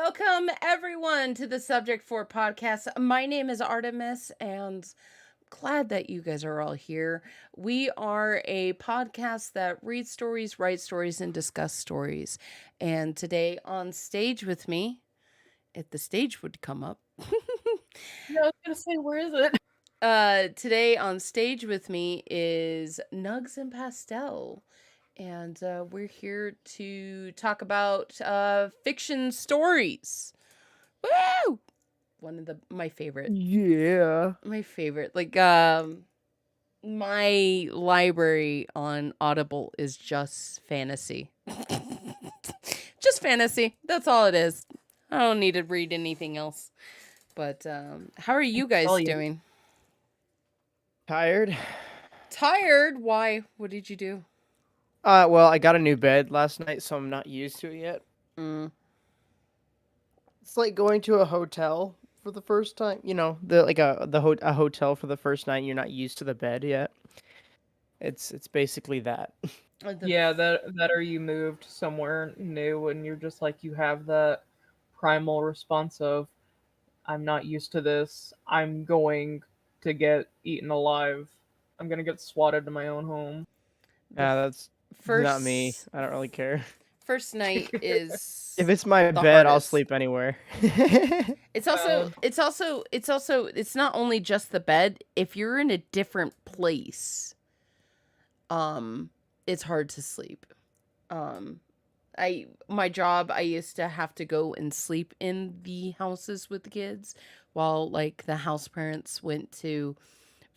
Welcome everyone to the Subject 4 podcast. My name is Artemis and glad that you guys are all here. We are a podcast that reads stories, writes stories, and discuss stories. And today on stage with me, if the stage would come up. Yeah, I was gonna say, where is it? Today on stage with me is Nugs and Pastel. And we're here to talk about fiction stories. Woo! One of my favorite. Yeah. My favorite. My library on Audible is just fantasy. Just fantasy. That's all it is. I don't need to read anything else. But how are you guys doing? Tired? Tired? Why? What did you do? Well, I got a new bed last night, so I'm not used to it yet. It's like going to a hotel for the first time. You know, a hotel for the first night. You're not used to the bed yet. It's basically that. Yeah, that or you moved somewhere new and you're just like you have that primal response of I'm not used to this. I'm going to get eaten alive. I'm gonna get swatted in my own home. Yeah, that's First, not me. I don't really care. First night is If it's my the bed, I'll hardest. sleep anywhere. It's not only just the bed. If you're in a different place, it's hard to sleep. My job, I used to have to go and sleep in the houses with the kids while like the house parents went to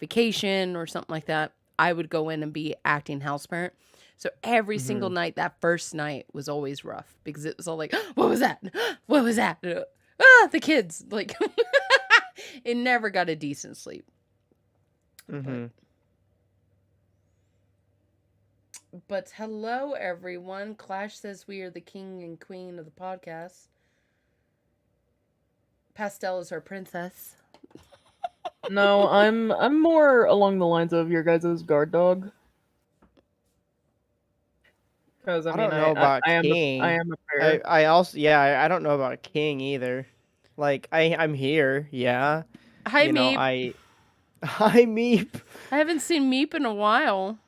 vacation or something like that. I would go in and be acting house parent. So every single night, that first night was always rough because it was all like, what was that? What was that? The kids. Like, it never got a decent sleep. But hello, everyone. Clash says we are the king and queen of the podcast. Pastel is our princess. No, I'm more along the lines of your guys' guard dog. Because I don't know about king. I am a bear. I also I don't know about king either. Like I'm here, yeah. Hi, Meep. Hi, Meep. I haven't seen Meep in a while.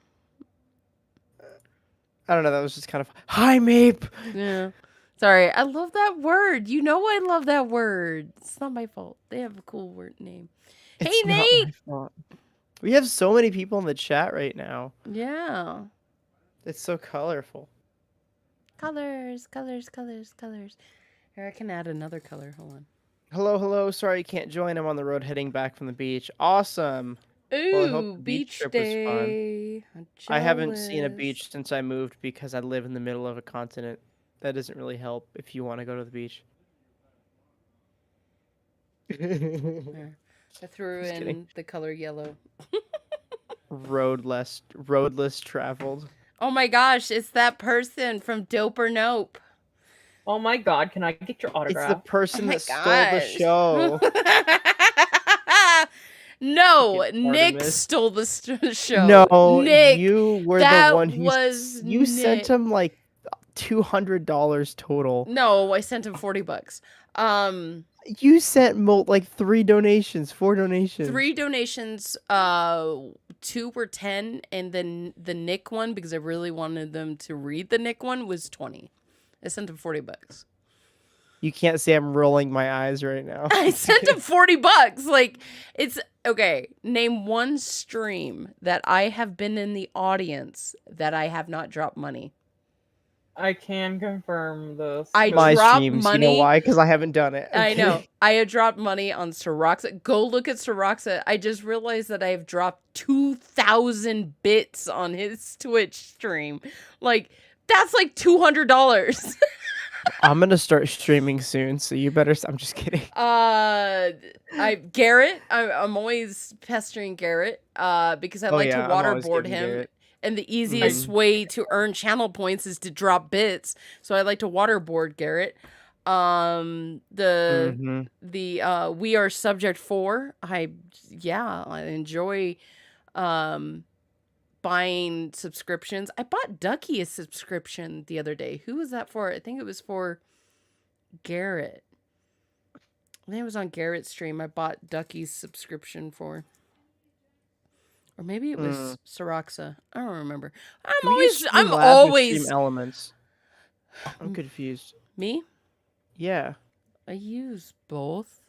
I don't know. That was just kind of hi, Meep. Yeah. Sorry. I love that word. You know I love that word. It's not my fault. They have a cool word name. Hey, Nate. We have so many people in the chat right now. Yeah. It's so colorful. Colors. Here, I can add another color. Hold on. Hello. Sorry you can't join. I'm on the road heading back from the beach. Awesome. Ooh, well, I hope the beach trip day. Was fun. I haven't seen a beach since I moved because I live in the middle of a continent. That doesn't really help if you want to go to the beach. I threw in kidding. The color yellow. Roadless traveled. Oh my gosh, it's that person from Dope or Nope. Oh my god, can I get your autograph? It's the person that stole the show. No, Nick stole the show. No, Nick, you were the one who you sent him like $200 total. No, I sent him $40. You sent like 4 donations. 3 donations. 2 were 10, and then the Nick one, because I really wanted them to read the Nick one, was 20. I sent him $40. You can't see I'm rolling my eyes right now. I sent him $40. Like, it's okay. Name one stream that I have been in the audience that I have not dropped money. I can confirm this. I dropped money. You know why? Because I haven't done it. Okay. I know. I had dropped money on Soroxa. Go look at Soroxa. I just realized that I have dropped 2,000 bits on his Twitch stream. Like, that's like $200. I'm gonna start streaming soon, so you better. I'm just kidding. Garrett. I'm always pestering Garrett. Because I like to waterboard him. Garrett. And the easiest way to earn channel points is to drop bits. So I like to waterboard Garrett. We are Subject 4. I enjoy buying subscriptions. I bought Ducky a subscription the other day. Who was that for? I think it was for Garrett. I think it was on Garrett's stream I bought Ducky's subscription for. Or maybe it Mm. was Siraxa. I don't remember. Do you I'm stream labs or stream always elements? I'm confused. me. Yeah. I use both,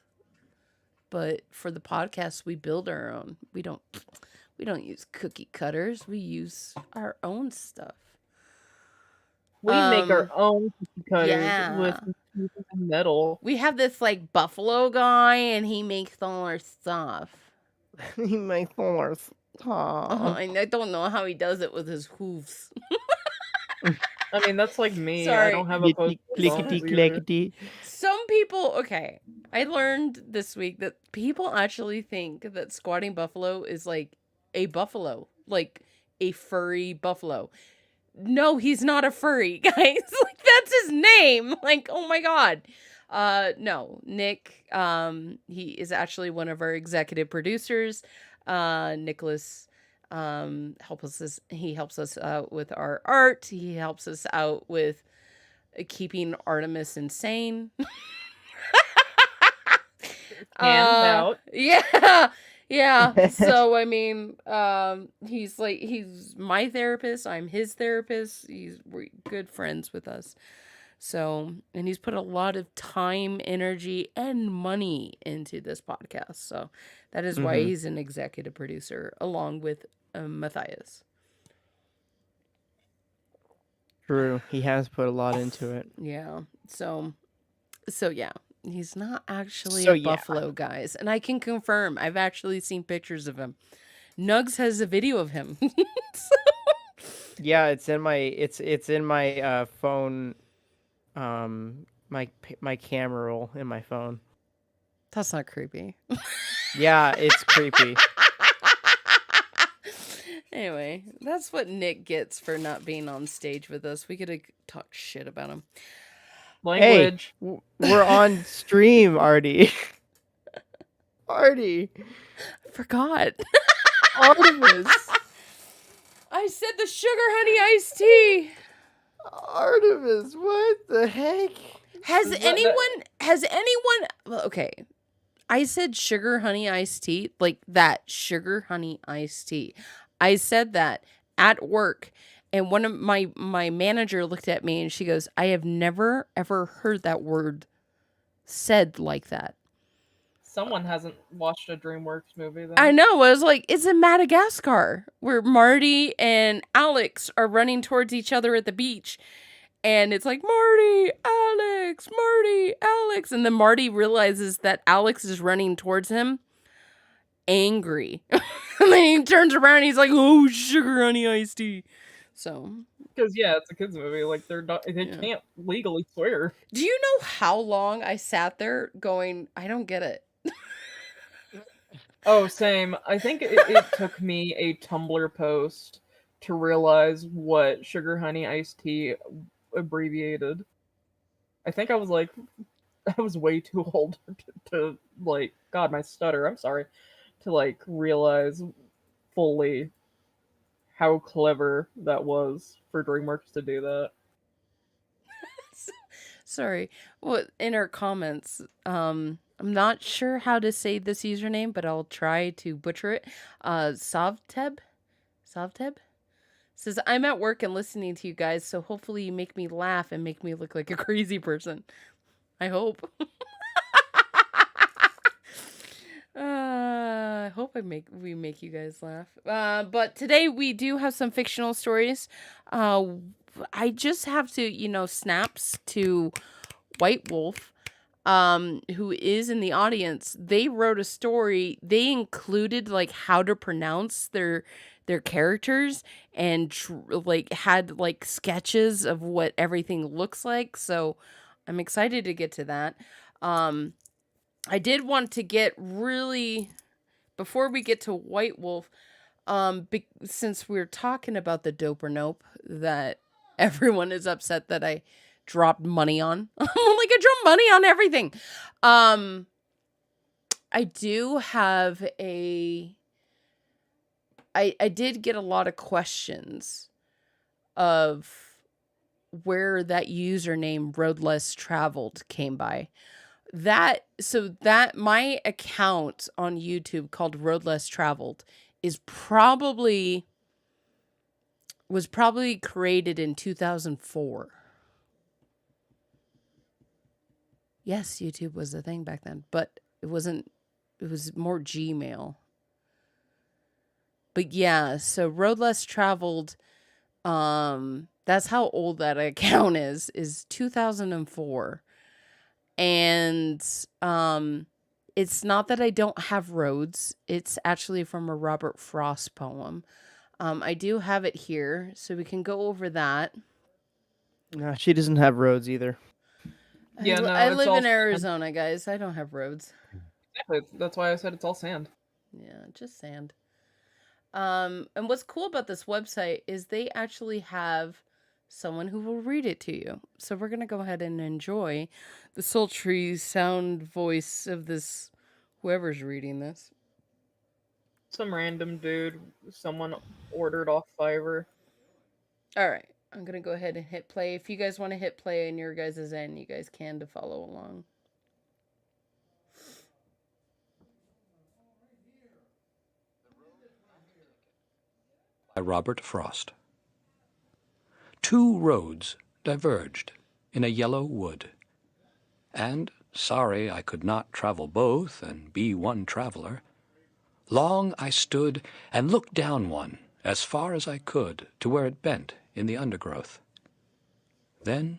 but for the podcast, we build our own. We don't use cookie cutters. We use our own stuff. We make our own cookie cutters with Yeah. pieces of metal. We have this like buffalo guy, and he makes all our stuff. He makes all our stuff. I don't know how he does it with his hooves. I mean, that's like me. Sorry. I don't have a post. Clickety clickety. Some people, okay, I learned this week that people actually think that squatting buffalo is like a buffalo, like a furry buffalo. No, he's not a furry, guys. Like, that's his name. Like, oh my God. No, Nick, he is actually one of our executive producers. Nicholas, he helps us out with our art. He helps us out with keeping Artemis insane. Out. Yeah. So I mean, he's my therapist. I'm his therapist. We're good friends with us. So, and he's put a lot of time, energy, and money into this podcast. So that is why he's an executive producer along with Matthias. True. He has put a lot into it. Yeah. So yeah. He's not actually So, a yeah. buffalo, guys. And I can confirm, I've actually seen pictures of him. Nugs has a video of him. Yeah, it's in my phone, my camera roll in my phone. That's not creepy. Yeah, it's creepy. Anyway, that's what Nick gets for not being on stage with us. We gotta talk shit about him. Language. Hey, we're on stream, Artie. Artie. I forgot. Artemis. I said the sugar honey iced tea. Artemis, what the heck? Has anyone well, okay. I said sugar honey iced tea, like that sugar honey iced tea. I said that at work, and one of my manager looked at me and she goes, "I have never ever heard that word said like that." Someone hasn't watched a DreamWorks movie then. I know. I was like, it's in Madagascar where Marty and Alex are running towards each other at the beach. And it's like, Marty, Alex, and then Marty realizes that Alex is running towards him, angry. And then he turns around and he's like, "Oh, sugar honey iced tea." So, Because yeah, it's a kids movie. Like they can't legally swear. do you know how long I sat there going, I don't get it? Oh, same. I think it took me a Tumblr post to realize what sugar honey iced tea abbreviated. I think I was like, I was way too old to like, God, my stutter. I'm sorry. To like realize fully how clever that was for DreamWorks to do that. Sorry. Well, in our comments, I'm not sure how to say this username, but I'll try to butcher it. Savteb says, "I'm at work and listening to you guys, so hopefully you make me laugh and make me look like a crazy person. I hope." I hope we make you guys laugh. But today we do have some fictional stories. I just have to, snaps to White Wolf, who is in the audience. They wrote a story. They included like how to pronounce their characters and had like sketches of what everything looks like. So I'm excited to get to that. I did want to get really, before we get to White Wolf, since we're talking about the Dope or Nope that everyone is upset that I dropped money on. Like, I dropped money on everything. I do have I did get a lot of questions of where that username Road Less Traveled came by. That my account on YouTube called Road Less Traveled is was probably created in 2004. Yes, YouTube was a thing back then, but it wasn't, it was more Gmail. But yeah, so Road Less Traveled, that's how old that account is 2004. And it's not that I don't have roads. It's actually from a Robert Frost poem. I do have it here, so we can go over that. No, she doesn't have roads either. Yeah, no, I it's live all in sand. Arizona, guys. I don't have roads. Exactly. That's why I said it's all sand. Yeah, just sand. And what's cool about this website is they actually have someone who will read it to you. So we're gonna go ahead and enjoy the sultry sound voice of this whoever's reading this. Some random dude someone ordered off Fiverr. All right, I'm gonna go ahead and hit play. If you guys want to hit play in your guys' end, you guys can to follow along. By Robert Frost. Two roads diverged in a yellow wood, and, sorry I could not travel both and be one traveler, long I stood and looked down one as far as I could to where it bent in the undergrowth. Then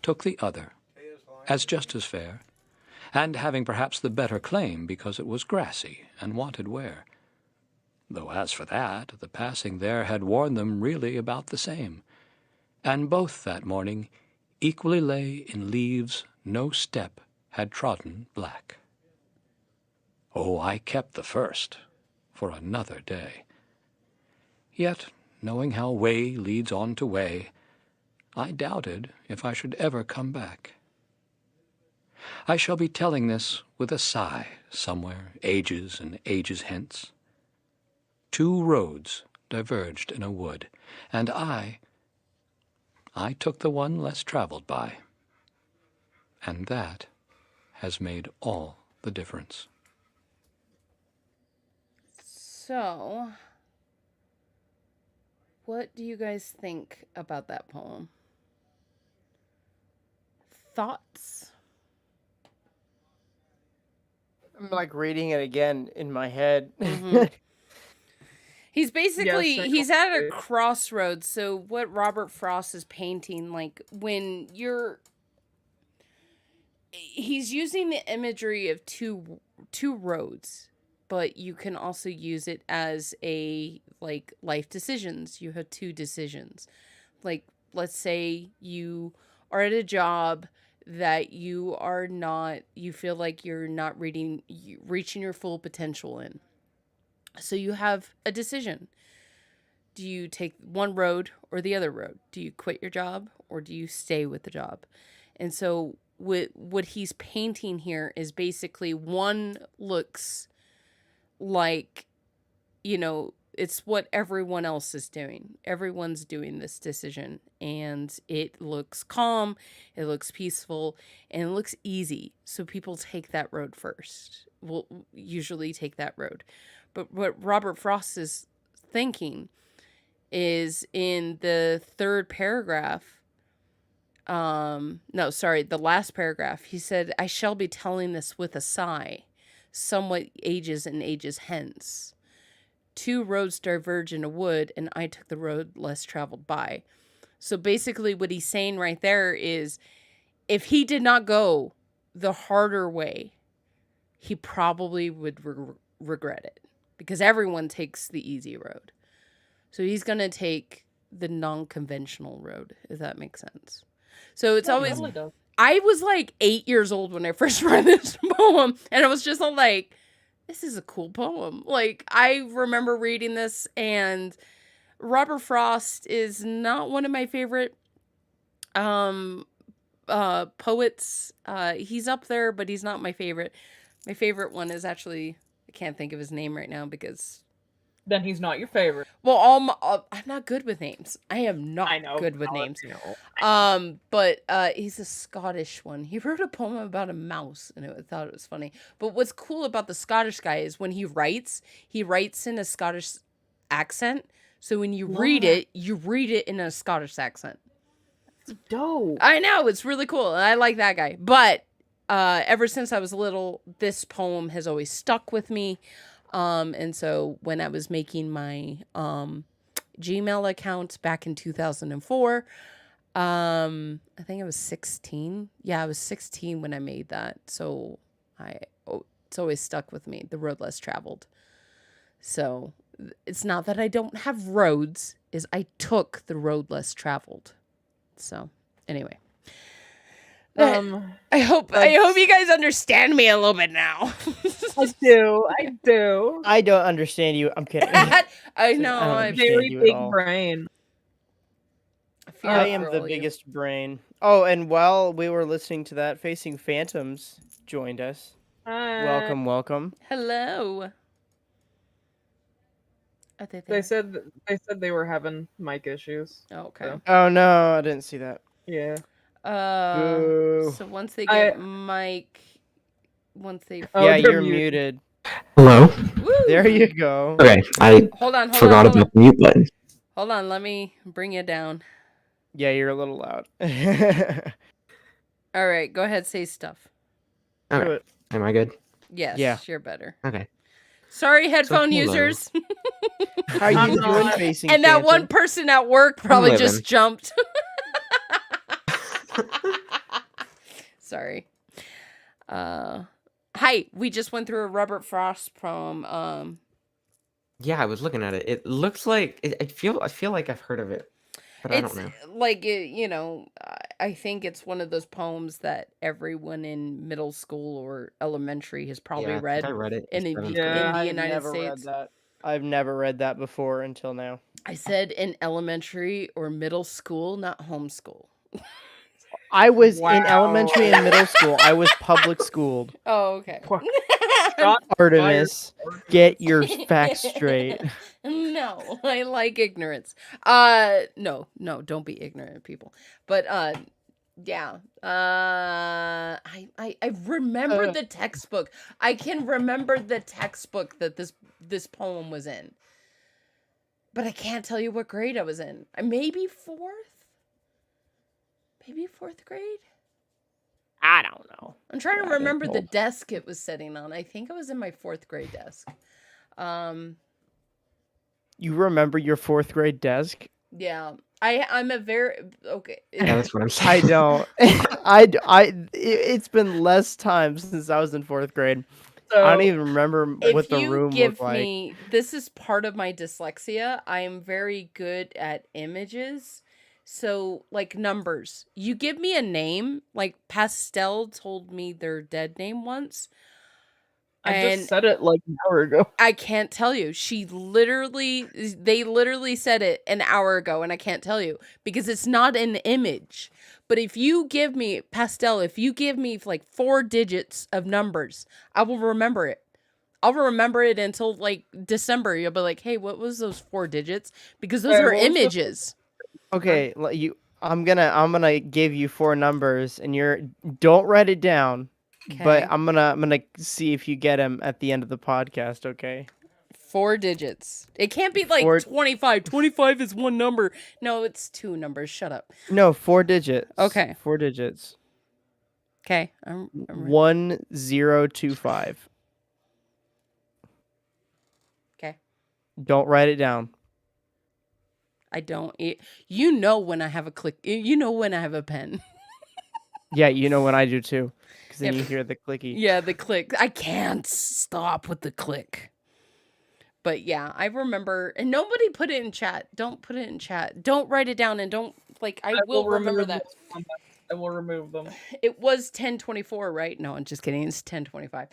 took the other, as just as fair, and having perhaps the better claim because it was grassy and wanted wear. Though as for that, the passing there had worn them really about the same, and both that morning equally lay in leaves no step had trodden black. Oh, I kept the first for another day. Yet, knowing how way leads on to way, I doubted if I should ever come back. I shall be telling this with a sigh somewhere, ages and ages hence. Two roads diverged in a wood, and I took the one less traveled by. And that has made all the difference. So, what do you guys think about that poem? Thoughts? I'm like reading it again in my head. Mm-hmm. He's basically, Yes, he's at a agree. crossroads. So what Robert Frost is painting, like when he's using the imagery of two roads, but you can also use it as a, like, life decisions. You have two decisions. Like, let's say you are at a job that you feel like you're not reaching your full potential in. So you have a decision. Do you take one road or the other road? Do you quit your job or do you stay with the job? And so what he's painting here is basically one looks like, it's what everyone else is doing. Everyone's doing this decision and it looks calm, it looks peaceful, and it looks easy. So people take that road first. Will usually take that road. But what Robert Frost is thinking is in the third paragraph. No, sorry, the last paragraph. He said, I shall be telling this with a sigh, somewhat ages and ages hence. Two roads diverge in a wood, and I took the road less traveled by. So basically what he's saying right there is, if he did not go the harder way, he probably would regret it. Because everyone takes the easy road. So he's going to take the non-conventional road, if that makes sense. So it's always... Totally does. I was like 8 years old when I first read this poem. And I was just all like, this is a cool poem. Like, I remember reading this, and Robert Frost is not one of my favorite poets. He's up there, but he's not my favorite. My favorite one is actually... I can't think of his name right now because Then he's not your favorite. Well, I'm not good with names. I am not I know. good with I names. know. But he's a Scottish one. He wrote a poem about a mouse, and I thought it was funny. But what's cool about the Scottish guy is when he writes in a Scottish accent. So when you read it in a Scottish accent. It's dope. I know, it's really cool. I like that guy. But ever since I was little, this poem has always stuck with me. And so when I was making my Gmail account back in 2004, I think I was 16. Yeah, I was 16 when I made that. So it's always stuck with me, the road less traveled. So it's not that I don't have roads, is I took the road less traveled. So anyway. I hope you guys understand me a little bit now. I do. I don't understand you. I'm kidding. I know. I don't I'm understand Very you at big all. brain. I am the biggest brain. Oh, and while we were listening to that, Facing Phantoms joined us. Welcome, welcome. Hello. They said they were having mic issues. Oh, okay. So. Oh no, I didn't see that. Yeah. Boo. So once they get mic, once they Oh, yeah, they're you're muted. Hello. Woo! There you go. Okay, I Hold on. forgot about the mute button. Hold on, let me bring you down. Yeah, you're a little loud. All right, go ahead, say stuff. Okay. Am I good? Yes, Yeah. you're better. Okay. Sorry, headphone hello. users. How are you I'm doing, not- Facing And that Phantom? one person at work probably just living. jumped. Sorry. Hi, we just went through a Robert Frost poem. Yeah, I was looking at it. It looks like I feel like I've heard of it, but I don't know. Like I think it's one of those poems that everyone in middle school or elementary has probably Yeah, I read think I read it in in the seventh Yeah. grade. I've United never read States. that. I've never read that before until now. I said in elementary or middle school, not homeschool. I was in Wow. elementary and middle school. I was public schooled. Oh, okay. Shot Artemis, fired. get your facts straight. No, I like ignorance. No, don't be ignorant, people. But yeah. I remember the textbook. I can remember the textbook that this poem was in. But I can't tell you what grade I was in. Maybe fourth? Maybe fourth grade? I don't know. I'm trying to I don't remember the know. desk it was sitting on. I think I was in my fourth grade desk. You remember your fourth grade desk? Yeah. I'm a very okay. Yeah, that's what I'm saying. I don't. It's been less time since I was in fourth grade. So, I don't even remember what the room give looked like. me, this is part of my dyslexia. I am very good at images. So, like numbers. You give me a name, like Pastel told me their dead name once. I just said it like an hour ago. I can't tell you. They literally said it an hour ago, and I can't tell you because it's not an image. But if you give me, Pastel, if you give me like 4 digits of numbers, I will remember it. I'll remember it until like December. You'll be like, hey, what was those 4 digits? Because those are what was the- images. Okay, I'm gonna give you 4 numbers, and don't write it down. But I'm gonna see if you get them at the end of the podcast. Okay. 4 digits. It can't be like 25. 25 is one number. No, it's 2 numbers. Shut up. No, 4 digits. Okay. 4 digits. Okay. I'm ready. 1025. Okay. Don't write it down. I don't. You know when I have a click. You know when I have a pen. Yeah, you know when I do too. Because then Yep. you hear the clicky. Yeah, the click. I can't stop with the click. But yeah, I remember. And nobody put it in chat. Don't put it in chat. Don't write it down and don't I will remember remove that. those comments. I will remove them. It was 1024, right? No, I'm just kidding. It's 1025.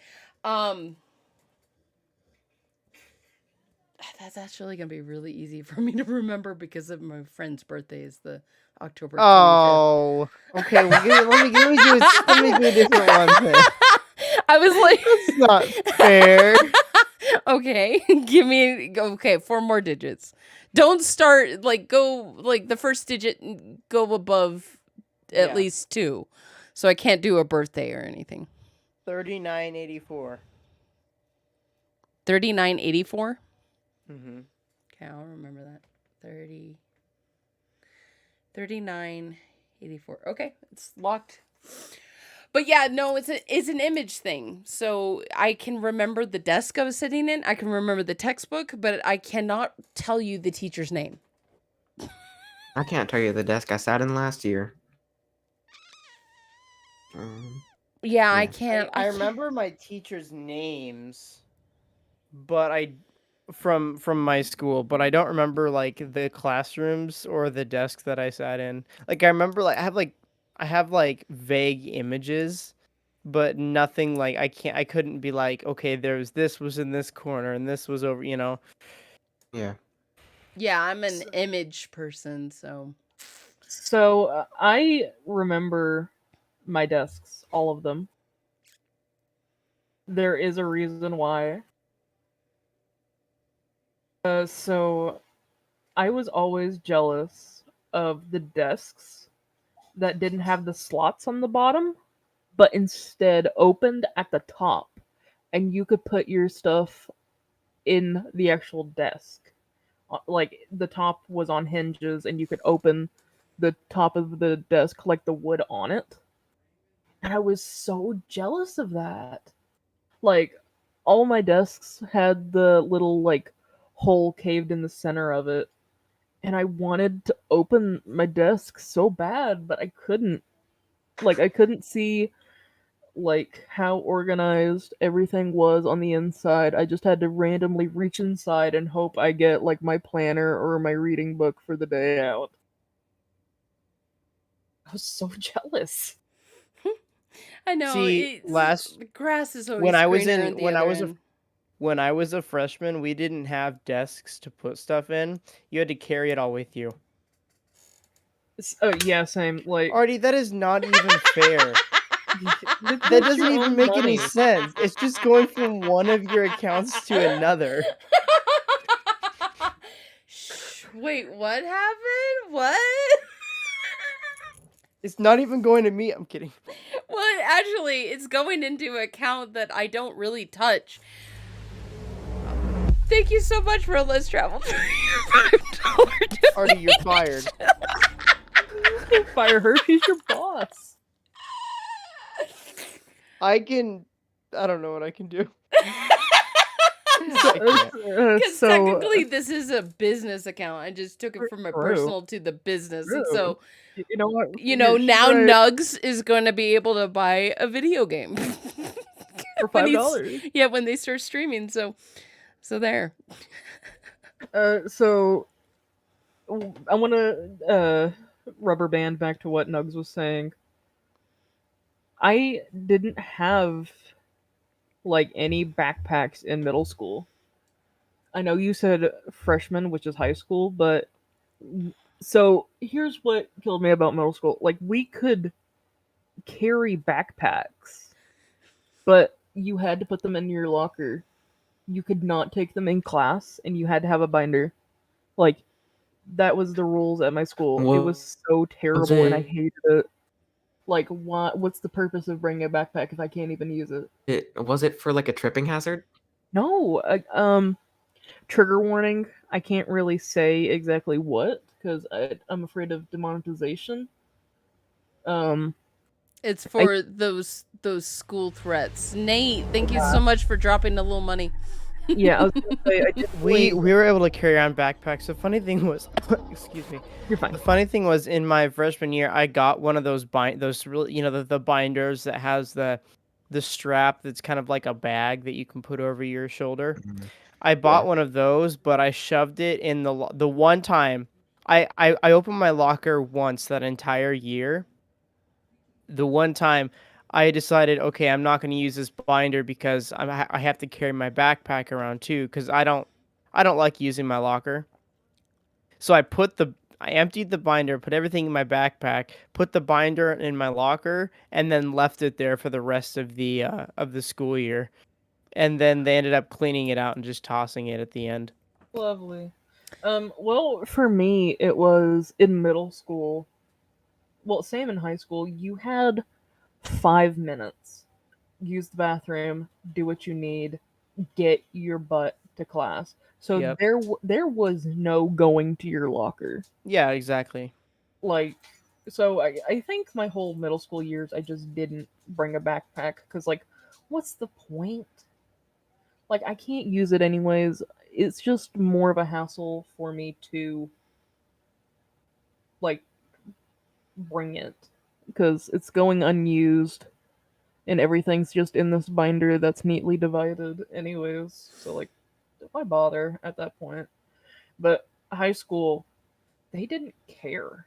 That's actually gonna be really easy for me to remember because of my friend's birthday is the October 25th. Oh, okay. Let me do a different one. Then. I was like, That's not fair. Okay, give me 4 more digits. Don't start go the first digit and go above at Yeah. least 2. So I can't do a birthday or anything. 3984. 3984? Mm-hmm. Okay, I'll remember that. 3984. Okay, it's locked. But yeah, no, it's an image thing. So I can remember the desk I was sitting in. I can remember the textbook, but I cannot tell you the teacher's name. I can't tell you the desk I sat in last year. Yeah, I Yeah. can't. I remember my teachers' names, but from my school, but I don't remember like the classrooms or the desk that I sat in. Like I remember I have vague images, but nothing like I couldn't be like, okay, this was in this corner and this was over, Yeah. Yeah, I'm an image person, so. So I remember my desks, all of them. There is a reason why. So I was always jealous of the desks that didn't have the slots on the bottom, but instead opened at the top, and you could put your stuff in the actual desk. Like the top was on hinges, and you could open the top of the desk, like the wood on it. And I was so jealous of that. Like, all my desks had the little, like, hole caved in the center of it. And I wanted to open my desk so bad, but I couldn't. Like, I couldn't see, like, how organized everything was on the inside. I just had to randomly reach inside and hope I get, like, my planner or my reading book for the day out. I was so jealous. I know. See, The grass is always when I was greener in on the when I other was a end. when I was a freshman, we didn't have desks to put stuff in. You had to carry it all with you. Oh, yeah, same. Like, Artie, that is not even fair. That that's doesn't your even own make any money. sense. It's just going from one of your accounts to another. Shh, wait, what happened? What? It's not even going to me. I'm kidding. Well, actually, it's going into an account that I don't really touch. Thank you so much for Let's Travel. $5 Artie, you're fired. Fire her, she's your boss. I don't know what I can do. Because technically, this is a business account. I just took it from my True. personal to the business. And so, you know what? now Nugs is going to be able to buy a video game. For When $5. Yeah, when they start streaming. So there. So I want to rubber band back to what Nugs was saying. I didn't have like any backpacks in middle school. I know you said freshman, which is high school, but so here's what killed me about middle school. Like, we could carry backpacks, but you had to put them in your locker. You could not take them in class, and you had to have a binder. Like, that was the rules at my school. It was so terrible, and I hated it. Like, what's the purpose of bringing a backpack if I can't even use it? Was it for like a tripping hazard? No. Trigger warning. I can't really say exactly what because I'm afraid of demonetization. It's for those school threats. Nate, thank you so much for dropping a little money. Yeah, I was gonna say, I did we were able to carry on backpacks. The funny thing was, excuse me. You're fine. The funny thing was, in my freshman year, I got one of those really, the binders that has the strap that's kind of like a bag that you can put over your shoulder. Mhm. I bought one of those, but I shoved it in the one time. I opened my locker once that entire year. The one time I decided, okay, I'm not going to use this binder because I have to carry my backpack around too because I don't like using my locker. So I emptied the binder, put everything in my backpack, put the binder in my locker, and then left it there for the rest of the school year. and then they ended up cleaning it out and just tossing it at the end. Lovely. Well, for me, it was in middle school. Well, same in high school. You had 5 minutes. Use the bathroom, do what you need, get your butt to class. So Yep. there was no going to your locker. Yeah, exactly. Like, so I think my whole middle school years I just didn't bring a backpack because, like, what's the point? Like, I can't use it anyways. It's just more of a hassle for me to, like, bring it because it's going unused and everything's just in this binder that's neatly divided anyways. So, like, why bother at that point? But high school, they didn't care.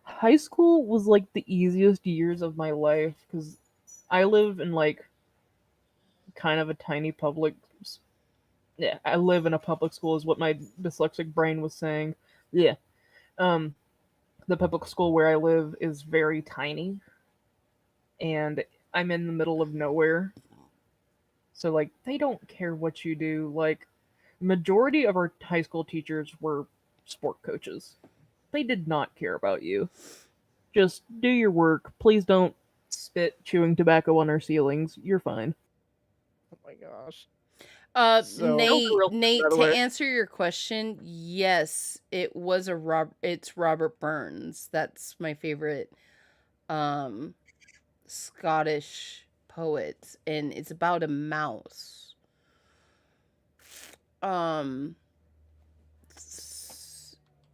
High school was like the easiest years of my life because I live in like kind of a tiny public. Yeah, I live in a public school, is what my dyslexic brain was saying. Yeah, um, the public school where I live is very tiny, and I'm in the middle of nowhere. So like, they don't care what you do. Like, majority of our high school teachers were sport coaches. They did not care about you. Just do your work. Please don't spit chewing tobacco on our ceilings. You're fine. Oh my gosh. Those are real things, by Nate, the to way. answer your question, yes, it was it's Robert Burns. That's my favorite Scottish poet, and it's about a mouse.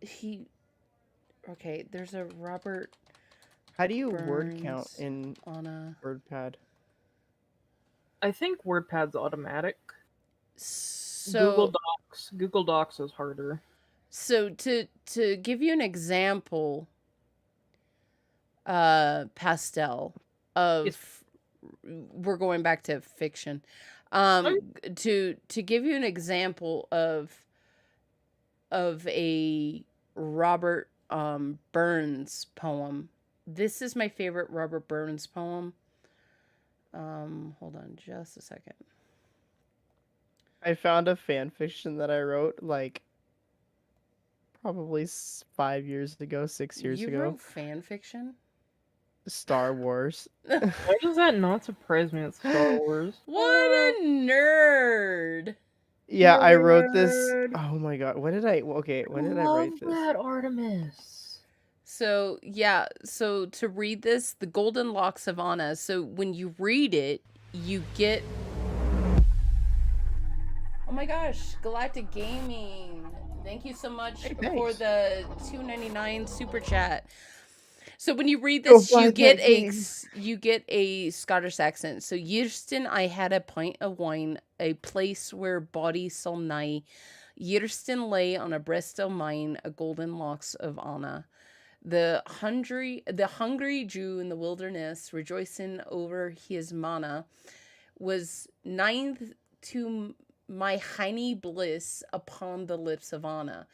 He okay, there's a Robert How do you word count Burns in on a WordPad? I think WordPad's automatic. so Google Docs is harder. So to give you an example, pastel of Yes. we're going back to fiction. To give you an example of a Robert Burns poem. This is my favorite Robert Burns poem. Hold on just a second. I found a fan fiction that I wrote like probably 5 years ago, 6 years You ago. wrote fan fiction? Star Wars. Why does that not surprise me? It's Star Wars. What a nerd! Yeah, I wrote this. Nerd. Oh my god, when did I? Okay, when did I Love write this? that, Artemis. So, yeah, so to read this, The Golden Locks of Anna. So when you read it, you get... Oh my gosh, Galactic Gaming. Thank you so much Hey, for thanks. the $2.99 super chat. So when you read Go this, buy you get that game. you get a Scottish accent. So Yerston, I had a pint of wine, a place where bodies shall nigh. Yerston lay on a breast of mine, a golden locks of Anna. The hungry Jew in the wilderness, rejoicing over his manna, was ninth to my hiney bliss upon the lips of Anna.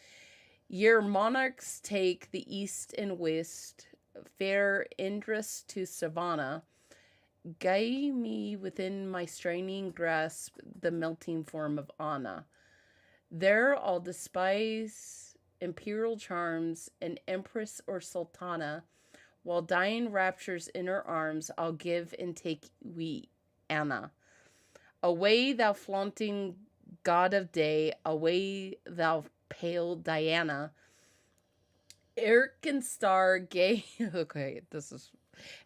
Your monarchs take the east and west, fair Indus to Savannah. Guide me within my straining grasp the melting form of Anna. There I'll despise imperial charms, an empress or sultana, while dying raptures in her arms I'll give and take we, Anna. Away thou flaunting god of day, away thou pale Diana. Erkenstar gay okay, this is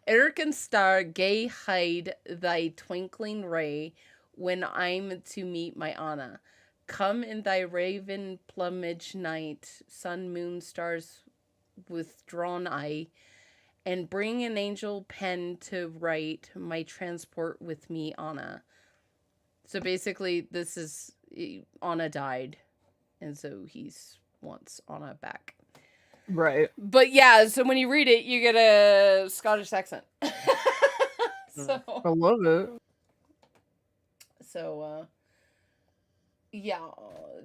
Erkenstar gay hide thy twinkling ray when I'm to meet my Anna. Come in thy raven plumage night, sun, moon, stars withdrawn eye, and bring an angel pen to write my transport with me, Anna. So basically, this is Anna died, and so he's wants Anna back. Right. But yeah, so when you read it, you get a Scottish accent. So I love it. So, yeah.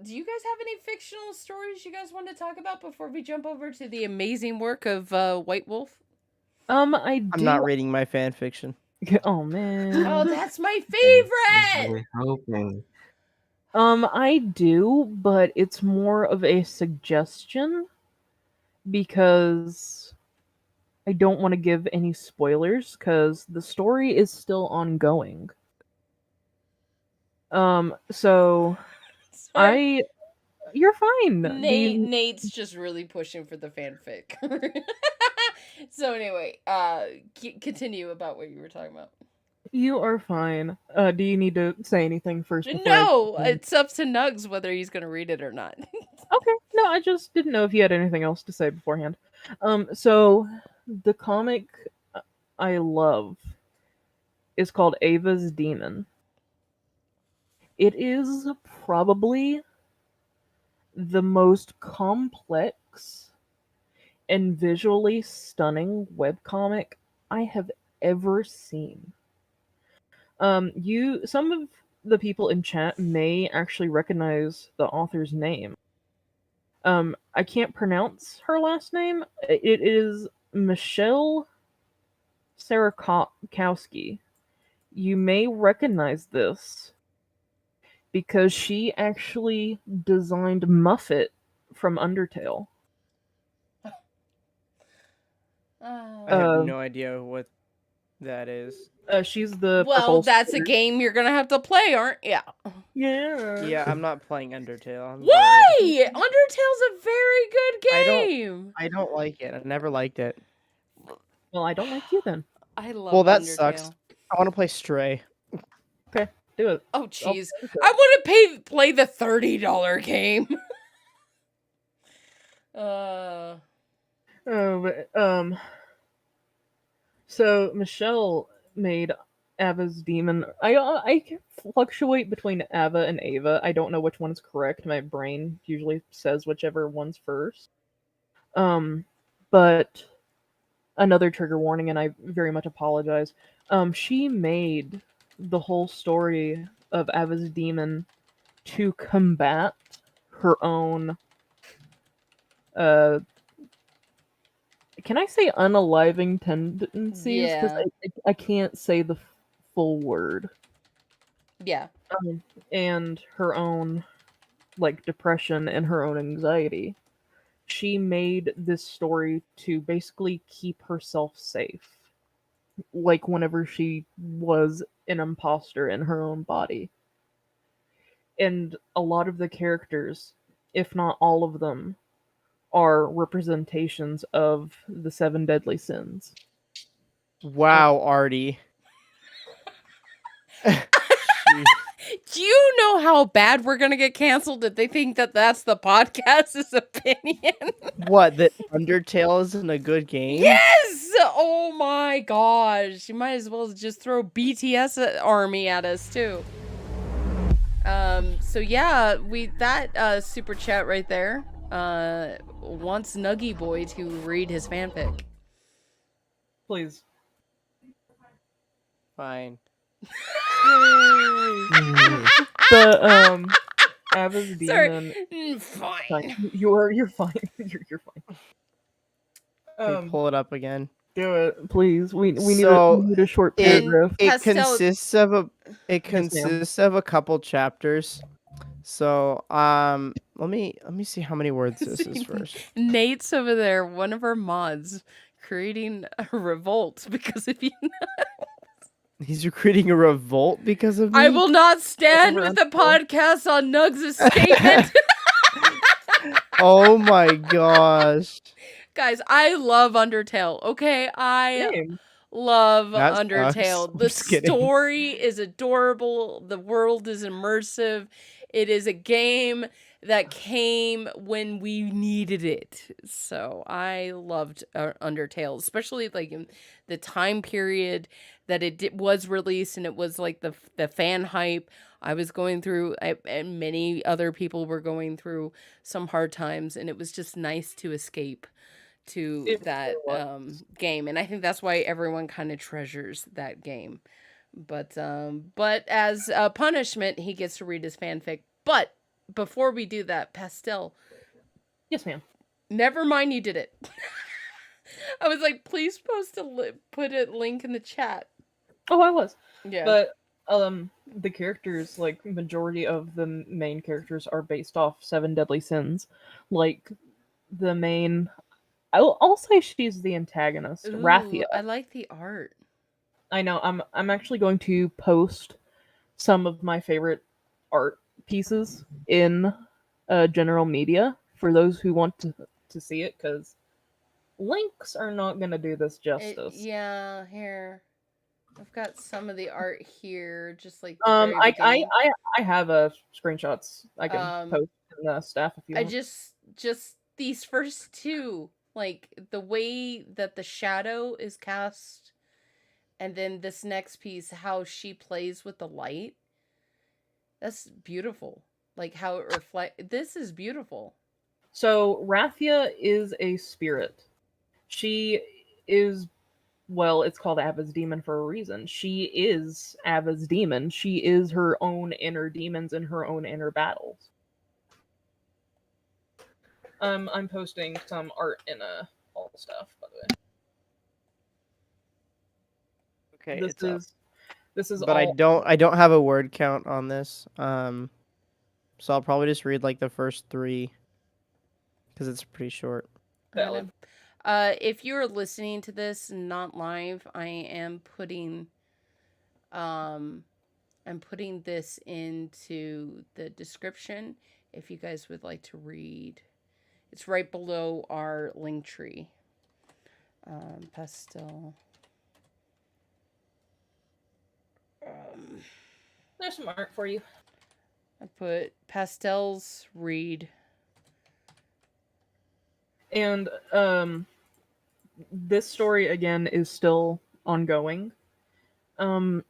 Do you guys have any fictional stories you guys want to talk about before we jump over to the amazing work of White Wolf? I'm I'm not reading my fan fiction. Oh Oh, man. that's my I was favorite. really hoping. I do, but it's more of a suggestion because I don't want to give any spoilers because the story is still ongoing. So Sorry. you're fine. Do you, Nate's just really pushing for the fanfic. So anyway, continue about what you were talking about. you are fine. Do you need to say anything first before I? No, it's up to Nugs whether he's gonna read it or not. Okay, no, I just didn't know if you had anything else to say beforehand. So the comic I love is called Ava's Demon. It is probably the most complex and visually stunning webcomic I have ever seen. Some of the people in chat may actually recognize the author's name. I can't pronounce her last name. It is Michelle Sarakowski. You may recognize this because she actually designed Muffet from Undertale. I have Uh, no idea what that is. She's the Well, purple that's a spider. game you're gonna have to play, aren't you? Yeah. Yeah, I'm not playing Undertale. I'm good. Why? Undertale's a very good I don't- game. I don't like it. I never liked it. Well, I don't like you then. I love Well, that Undertale. sucks. I want to play Stray. Okay, do it. Oh jeez. I'll play I want to play the $30 game. So Michelle made Ava's Demon. I can fluctuate between Ava and Ava. I don't know which one is correct. My brain usually says whichever one's first. But another trigger warning, and I very much apologize. She made the whole story of Ava's Demon to combat her own can I say unaliving tendencies? Because Yeah. I can't say the full word. Yeah. And her own like depression and her own anxiety. She made this story to basically keep herself safe. Like whenever she was an imposter in her own body. And a lot of the characters, if not all of them, are representations of the seven deadly sins. Wow, Artie. Jeez. Do you know how bad we're gonna get canceled if they think that that's the podcast's opinion? What? That Undertale isn't a good game? Yes! Oh my gosh! You might as well just throw BTS army at us too. So yeah, that super chat right there wants Nuggy Boy to read his fanfic. Please. Fine. The Ava's Sorry. Demon. Fine. You're fine. You're fine. Let me pull it up again. Do it, please. We So, need a short It paragraph. it Pastel- consists of a ma'am. a couple chapters. So let me see how many words this is first. Nate's over there, one of our mods, creating a revolt because of you. He's creating a revolt because of me. I will not stand with the podcast on Nugs' statement. Oh my gosh. Guys, I love Undertale. Okay, I Same. love That sucks. Undertale. I'm The just kidding. story is adorable. The world is immersive. It is a game that came when we needed it. So I loved Undertale, especially like in the time period that it was released, and it was like the fan hype. I was going through, and many other people were going through some hard times, and it was just nice to escape to It that really was. game, and I think that's why everyone kind of treasures that game. But as a punishment, he gets to read his fanfic. But before we do that, Pastel, Yes, ma'am. never mind, you did it. I was like, please put a link in the chat. Oh, I was. Yeah. But the characters, like majority of the main characters are based off Seven Deadly Sins. Like the main I'll say she's the antagonist, Ooh, Rathia. I like the art. I know I'm actually going to post some of my favorite art pieces in general media for those who want to see it, cuz links are not going to do this justice. Yeah, here. I've got some of the art here, just like the very beginning. I have screenshots I can Um, post in the staff if you I want. just these first two, like the way that the shadow is cast, and then this next piece, how she plays with the light. That's beautiful. Like how it reflect. This is beautiful. So Rathia is a spirit. She is, well, it's called Ava's demon for a reason. She is Ava's demon. She is her own inner demons and her own inner battles. I'm posting some art in all stuff, by the way. Okay, This it's up. is But I all don't have a word count on this. So I'll probably just read like the first 3 because it's pretty short. valid. If you're listening to this not live, I'm putting this into the description if you guys would like to read. It's right below our link tree. Pastel. There's some art for you. I put pastels read. And this story again is still ongoing.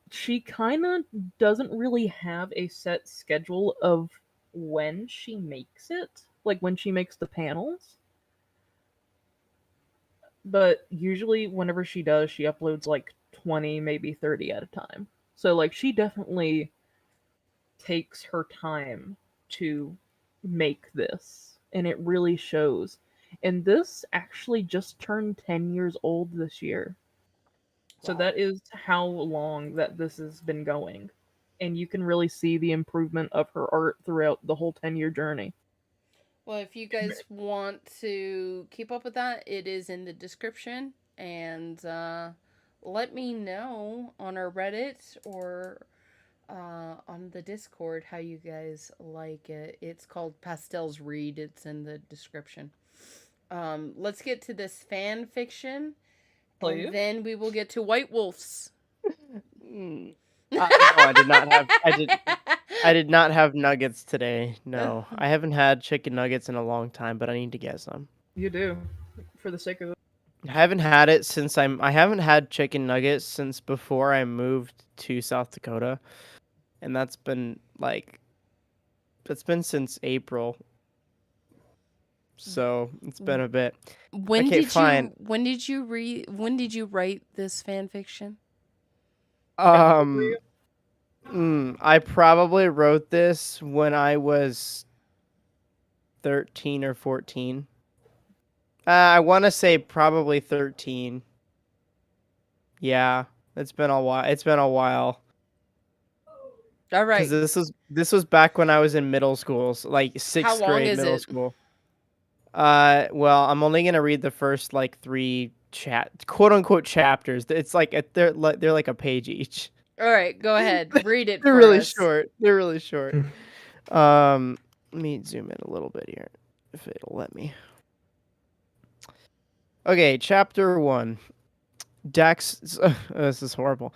She kind of doesn't really have a set schedule of when she makes it, like when she makes the panels. But usually, whenever she does, she uploads like 20, maybe 30 at a time. So, like, she definitely takes her time to make this, and it really shows. And this actually just turned 10 years old this year. So Wow. that is how long that this has been going. And you can really see the improvement of her art throughout the whole 10-year journey. Well, if you guys want to keep up with that, it is in the description. And let me know on our Reddit or on the Discord how you guys like it. It's called Pastels Read. It's in the description. Let's get to this fan fiction, and then we will get to White Wolves. No, I did not have. I did not have nuggets today. No, I haven't had chicken nuggets in a long time, but I need to get some. You do, for the sake of it. I haven't had it since I haven't had chicken nuggets since before I moved to South Dakota, and that's been since April. So it's been a bit. When Okay, did fine. when did you write this fan fiction? I probably wrote this when I was 13 or 14. I want to say probably 13. Yeah, it's been a while. It's been a while. All right. Because this was back when I was in middle school, so like 6th How long grade is middle it? school. Well, I'm only gonna read the first like 3 quote unquote chapters. It's like they're like a page each. All right, go ahead. Read it They're for really us. short. They're really short. Let me zoom in a little bit here, if it'll let me. Okay, chapter 1. Dax. This is horrible.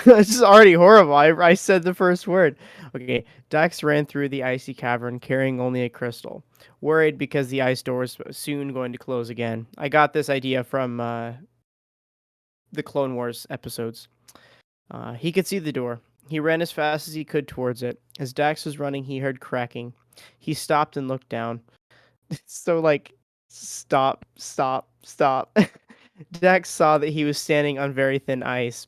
This is already horrible. I said the first word. Okay, Dax ran through the icy cavern carrying only a crystal, worried because the ice door was soon going to close again. I got this idea from the Clone Wars episodes. He could see the door. He ran as fast as he could towards it. As Dax was running, he heard cracking. He stopped and looked down. So, like, stop. Dax saw that he was standing on very thin ice.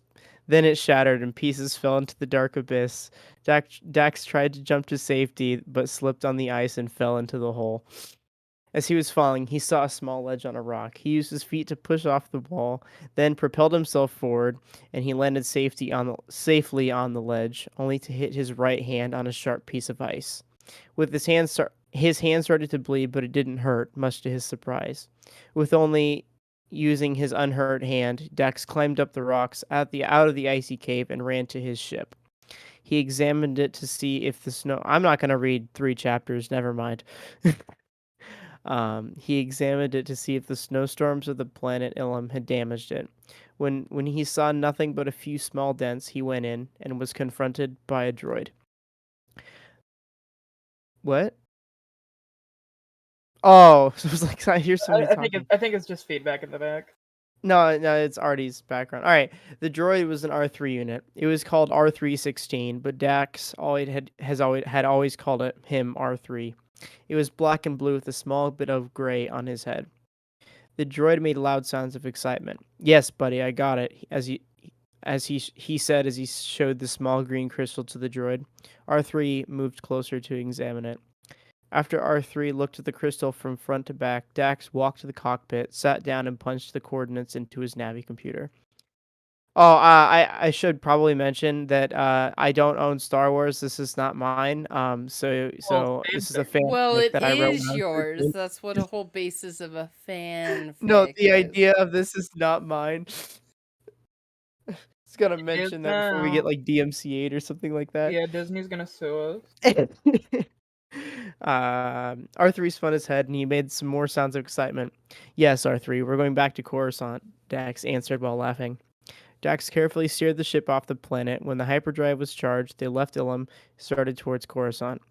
Then it shattered and pieces fell into the dark abyss. Dax tried to jump to safety, but slipped on the ice and fell into the hole. As he was falling, he saw a small ledge on a rock. He used his feet to push off the wall, then propelled himself forward, and he landed safely on the ledge, only to hit his right hand on a sharp piece of ice. With his hand started to bleed, but it didn't hurt, much to his surprise. With only using his unhurt hand, Dax climbed up the rocks out of the icy cave and ran to his ship. He examined it to see if the snow. I'm not going to read 3 chapters. Never mind. He examined it to see if the snowstorms of the planet Ilum had damaged it. When he saw nothing but a few small dents, he went in and was confronted by a droid. What? Oh, so it was like I hear somebody talking. I think it's just feedback in the back. No, it's Artie's background. All right, the droid was an R3 unit. It was called R316, but Dax had always called him R3. It was black and blue with a small bit of gray on his head. The droid made loud sounds of excitement. "Yes, buddy, I got it," he said as he showed the small green crystal to the droid. R3 moved closer to examine it. After R3 looked at the crystal from front to back, Dax walked to the cockpit, sat down, and punched the coordinates into his Navi computer. Oh, I should probably mention that I don't own Star Wars. This is not mine. So this is a Well, fanfic it that I wrote when is I was yours. 13. That's what a whole basis of a fanfic No, the is. idea of this is not mine. Just gotta mention that before we get now. like DMCA'd or something like that. Yeah, Disney's gonna sue us. R3 spun his head and he made some more sounds of excitement. "Yes, R3, we're going back to Coruscant," Dax answered while laughing. Dax carefully steered the ship off the planet. When the hyperdrive was charged, they left Ilum, started towards Coruscant.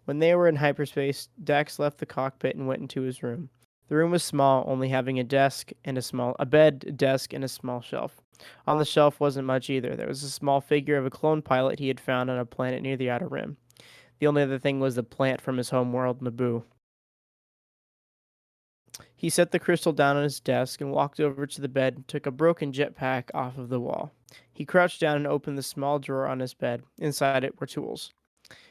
When they were in hyperspace, Dax left the cockpit and went into his room. The room was small, only having a bed, desk, and a small shelf. On the shelf wasn't much either. There was a small figure of a clone pilot he had found on a planet near the Outer Rim. The only other thing was the plant from his homeworld, Naboo. He set the crystal down on his desk and walked over to the bed and took a broken jetpack off of the wall. He crouched down and opened the small drawer on his bed. Inside it were tools.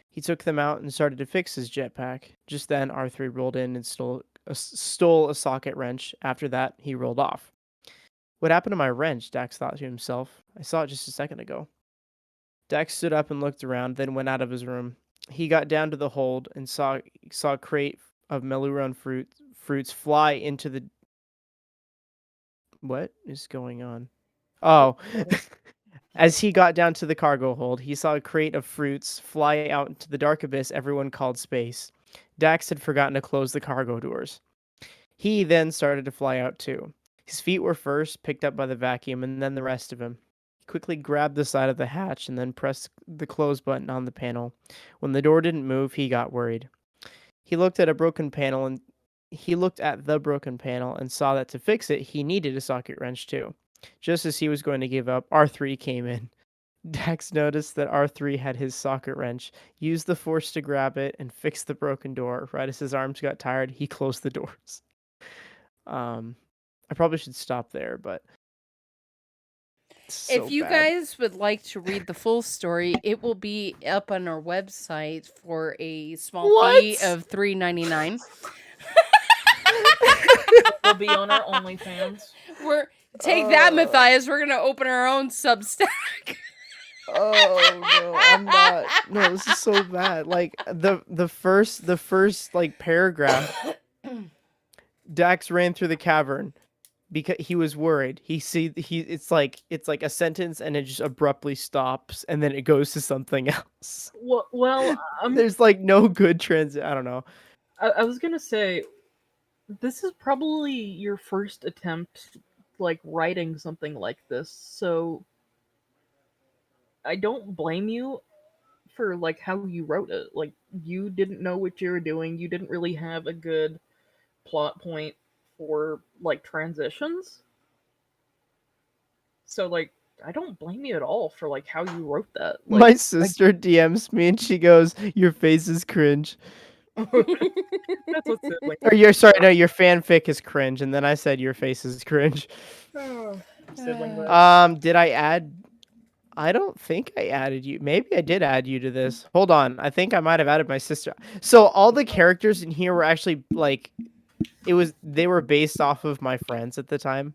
He took them out and started to fix his jetpack. Just then, R3 rolled in and stole a socket wrench. After that, he rolled off. "What happened to my wrench?" Dax thought to himself. "I saw it just a second ago." Dax stood up and looked around, then went out of his room. He got down to the hold and saw a crate of Meluron fruits fly into the... What is going on? Oh. As he got down to the cargo hold, he saw a crate of fruits fly out into the dark abyss everyone called space. Dax had forgotten to close the cargo doors. He then started to fly out too. His feet were first picked up by the vacuum and then the rest of him. He quickly grabbed the side of the hatch and then pressed the close button on the panel. When the door didn't move, he got worried. He looked at the broken panel and saw that to fix it, he needed a socket wrench too. Just as he was going to give up, R3 came in. Dax noticed that R3 had his socket wrench, used the force to grab it, and fix the broken door. Right as his arms got tired, he closed the doors. I probably should stop there, but... If you guys would like to read the full story, it will be up on our website for a small fee of $3.99. We'll be on our OnlyFans. Take that, Matthias. We're gonna open our own Substack. Oh no, I'm not. No, this is so bad. Like the first like paragraph. Dax ran through the cavern because he was worried. It's like a sentence and it just abruptly stops and then it goes to something else. Well, There's like no good transit. I don't know. I was gonna say, this is probably your first attempt, like, writing something like this, so I don't blame you for, like, how you wrote it. Like, you didn't know what you were doing, you didn't really have a good plot point for, like, transitions. So, like, I don't blame you at all for, like, how you wrote that. Like, My sister DMs me and she goes, "Your face is cringe." That's what siblings Or your fanfic is cringe, and then I said your face is cringe. Sibling love. Did I add I don't think I added you. Maybe I did add you to this. Hold on. I think I might have added my sister. So all the characters in here were actually like they were based off of my friends at the time.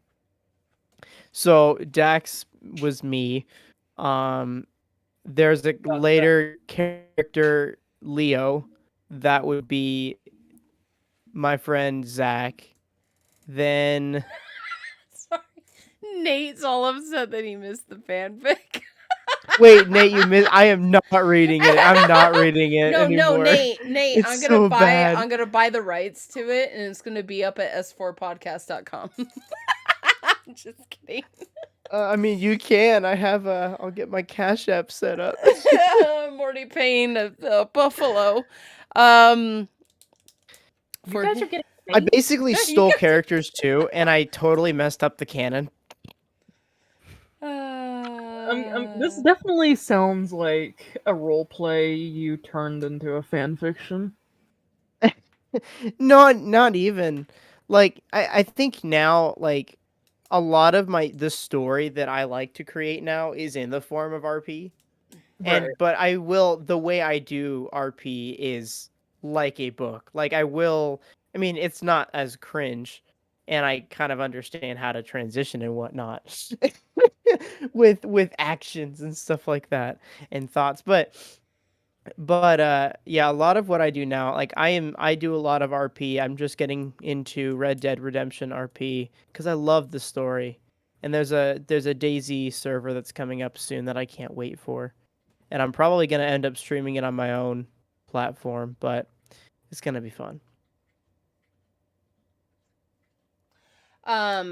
So Dax was me. Um there's a later character Leo that would be my friend Zach. Then Sorry. Nate's all upset that he missed the fanfic. wait, Nate, you missed. I am not reading it. I'm not reading it anymore. No, Nate, It's I'm so bad. I'm gonna buy the rights to it, and it's gonna be up at s4podcast.com. Just kidding. I mean, you can. I have I'll get my Cash App set up. I'm already paying a buffalo. You guys are getting. I basically You stole guys- characters too, and I totally messed up the canon. This definitely sounds like a role play you turned into a fan fiction. Not even. Like I think now like a lot of the story that I like to create now is in the form of RP. And Right. but the way I do RP is like a book. Like I mean it's not as cringe, and I kind of understand how to transition and whatnot with actions and stuff like that and thoughts. But yeah, a lot of what I do now, like I do a lot of RP. I'm just getting into Red Dead Redemption RP because I love the story. And there's a DayZ server that's coming up soon that I can't wait for. And I'm probably gonna end up streaming it on my own platform, but it's gonna be fun. I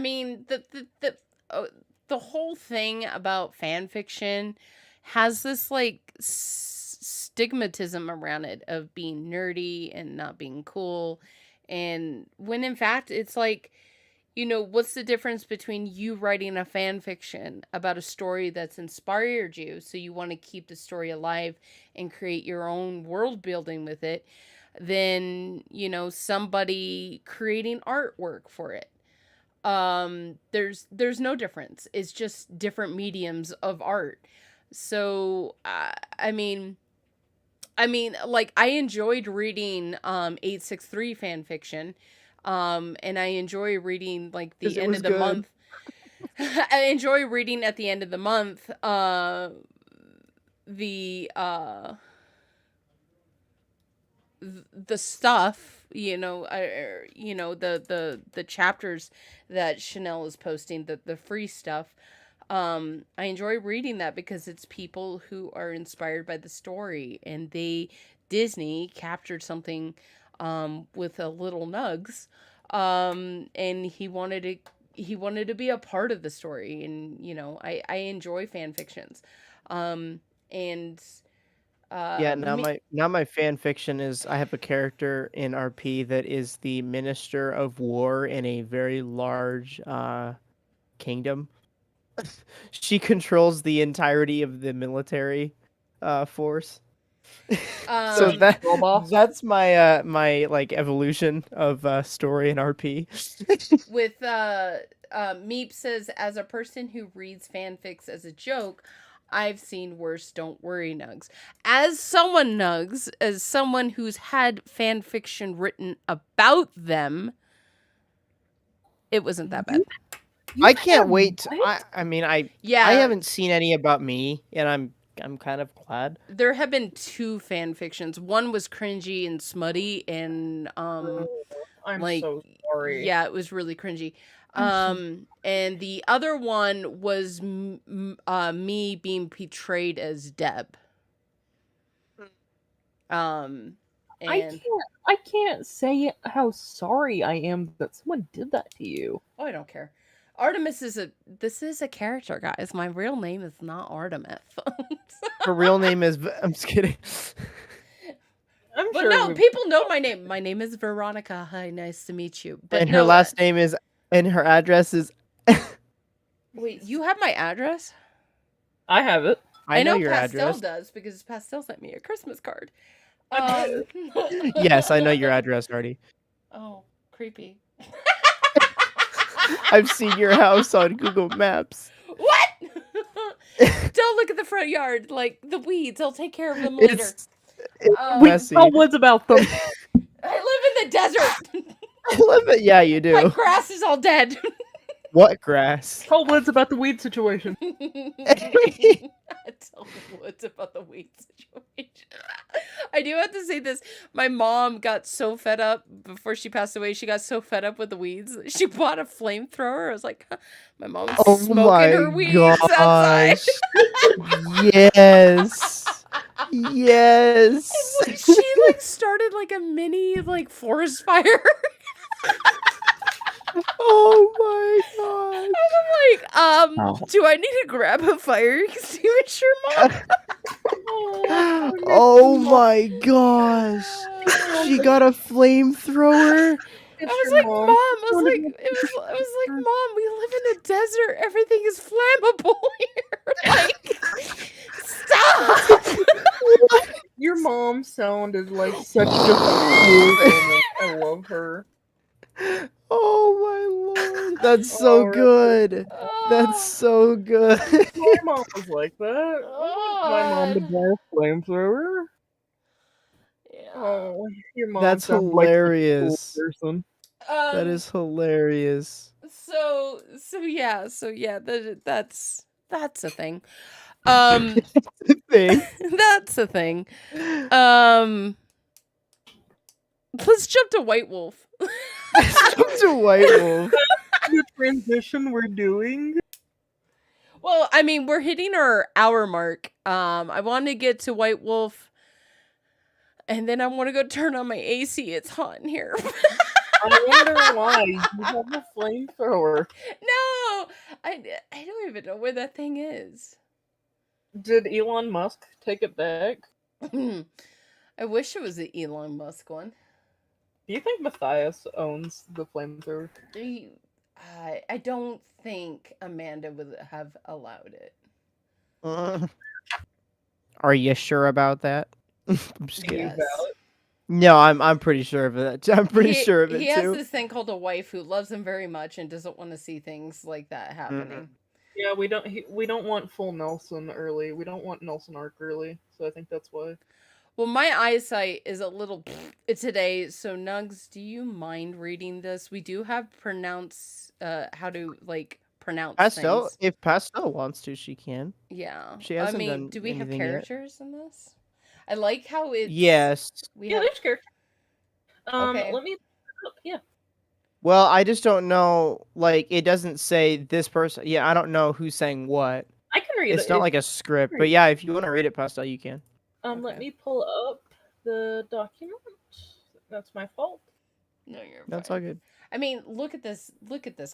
mean the whole thing about fan fiction has this like stigmatism around it of being nerdy and not being cool, and when in fact it's like, you know, what's the difference between you writing a fan fiction about a story that's inspired you, so you want to keep the story alive and create your own world building with it, than, you know, somebody creating artwork for it? There's no difference. It's just different mediums of art. So I mean, like I enjoyed reading 863 fan fiction. And I enjoy reading like the end of the month. I enjoy reading at the end of the month the stuff, you know, the chapters that Chanel is posting, the free stuff. I enjoy reading that because it's people who are inspired by the story, and Disney captured something with a little Nugs, and he wanted to be a part of the story, and you know, I enjoy fan fictions, and Yeah, now my fan fiction is I have a character in RP that is the Minister of War in a very large kingdom. She controls the entirety of the military force. So that's my my like evolution of story in RP. with Meep says, as a person who reads fanfics as a joke, I've seen worse. Don't worry, Nugs. As someone, Nugs, as someone who's had fan fiction written about them, it wasn't that bad. I can't wait. I mean, I Yeah, haven't seen any about me, and I'm kind of glad. there have been 2 fan fictions. One was cringy and smutty, and I'm like, so sorry. yeah, it was really cringy. And the other one was me being portrayed as Deb. And I can't say how sorry I am that someone did that to you. oh, I don't care. Artemis is a character, guys. My real name is not Artemis. Her real name is. I'm just kidding. But no, people know my name. My name is Veronica. Hi, nice to meet you. But and her last name is, and her address is. Wait, you have my address? I have it. I know your Pastel address. does, because Pastel sent me a Christmas card. Yes, I know your address already. Oh, creepy. I've seen your house on Google Maps. What? Don't look at the front yard. Like, the weeds, I'll take care of them later. It's We messy. tell woods about them. I live in the desert. I love it. Yeah, you My do. grass is all dead. What grass? Tell woods about the weed situation. Tell Woods about the weed situation. I do have to say this. My mom got so fed up before she passed away. She got so fed up with the weeds. She bought a flamethrower. I was like, huh, my mom's Oh smoking my her weeds outside. gosh. Yes. Yes. She like started like a mini like forest fire. Oh my gosh. I'm like, do I need to grab a fire extinguisher, Mom? Oh my gosh. She got a flamethrower. I was like, Mom, I was like, Mom, we live in a desert. Everything is flammable here. Like, stop. Your mom sounded like such a cool woman. I love her. Oh my lord. That's so Oh, good. That's so good. My mom was like that. I want my mom to buy a flamethrower. Yeah. Oh, your mom That's sounds like such a cool hilarious. person. That is hilarious. So yeah, that's a thing. Thing. That's a thing. Let's jump to White Wolf. Jump to White Wolf. The transition we're doing. Well, I mean, we're hitting our hour mark. I want to get to White Wolf, and then I want to go turn on my AC. It's hot in here. I wonder why you have a flamethrower. No, I don't even know where that thing is. Did Elon Musk take it back? I wish it was the Elon Musk one. Do you think Matthias owns the flamethrower? I don't think Amanda would have allowed it. Are you sure about that? I'm just kidding. Yes. No, I'm pretty sure of it. I'm pretty sure of it He too. has this thing called a wife who loves him very much and doesn't want to see things like that happening. Yeah, we don't want full Nelson early. We don't want Nelson arc early. So I think that's why. Well, my eyesight is a little today, so Nugs, do you mind reading this? We do have how to like pronounce Pastel, things. if Pastel wants to, she can. Yeah. She hasn't I mean, done do we have anything yet. characters in this? I like how it's Yes. There's character. Okay. Let me yeah. Well, I just don't know. Like, it doesn't say this person. Yeah, I don't know who's saying what. I can read it. It's not like a script, but yeah, if you want to read it, Pastel, you can. Let me pull up the document. That's my fault. No, you're That's fine. all good. I mean, look at this,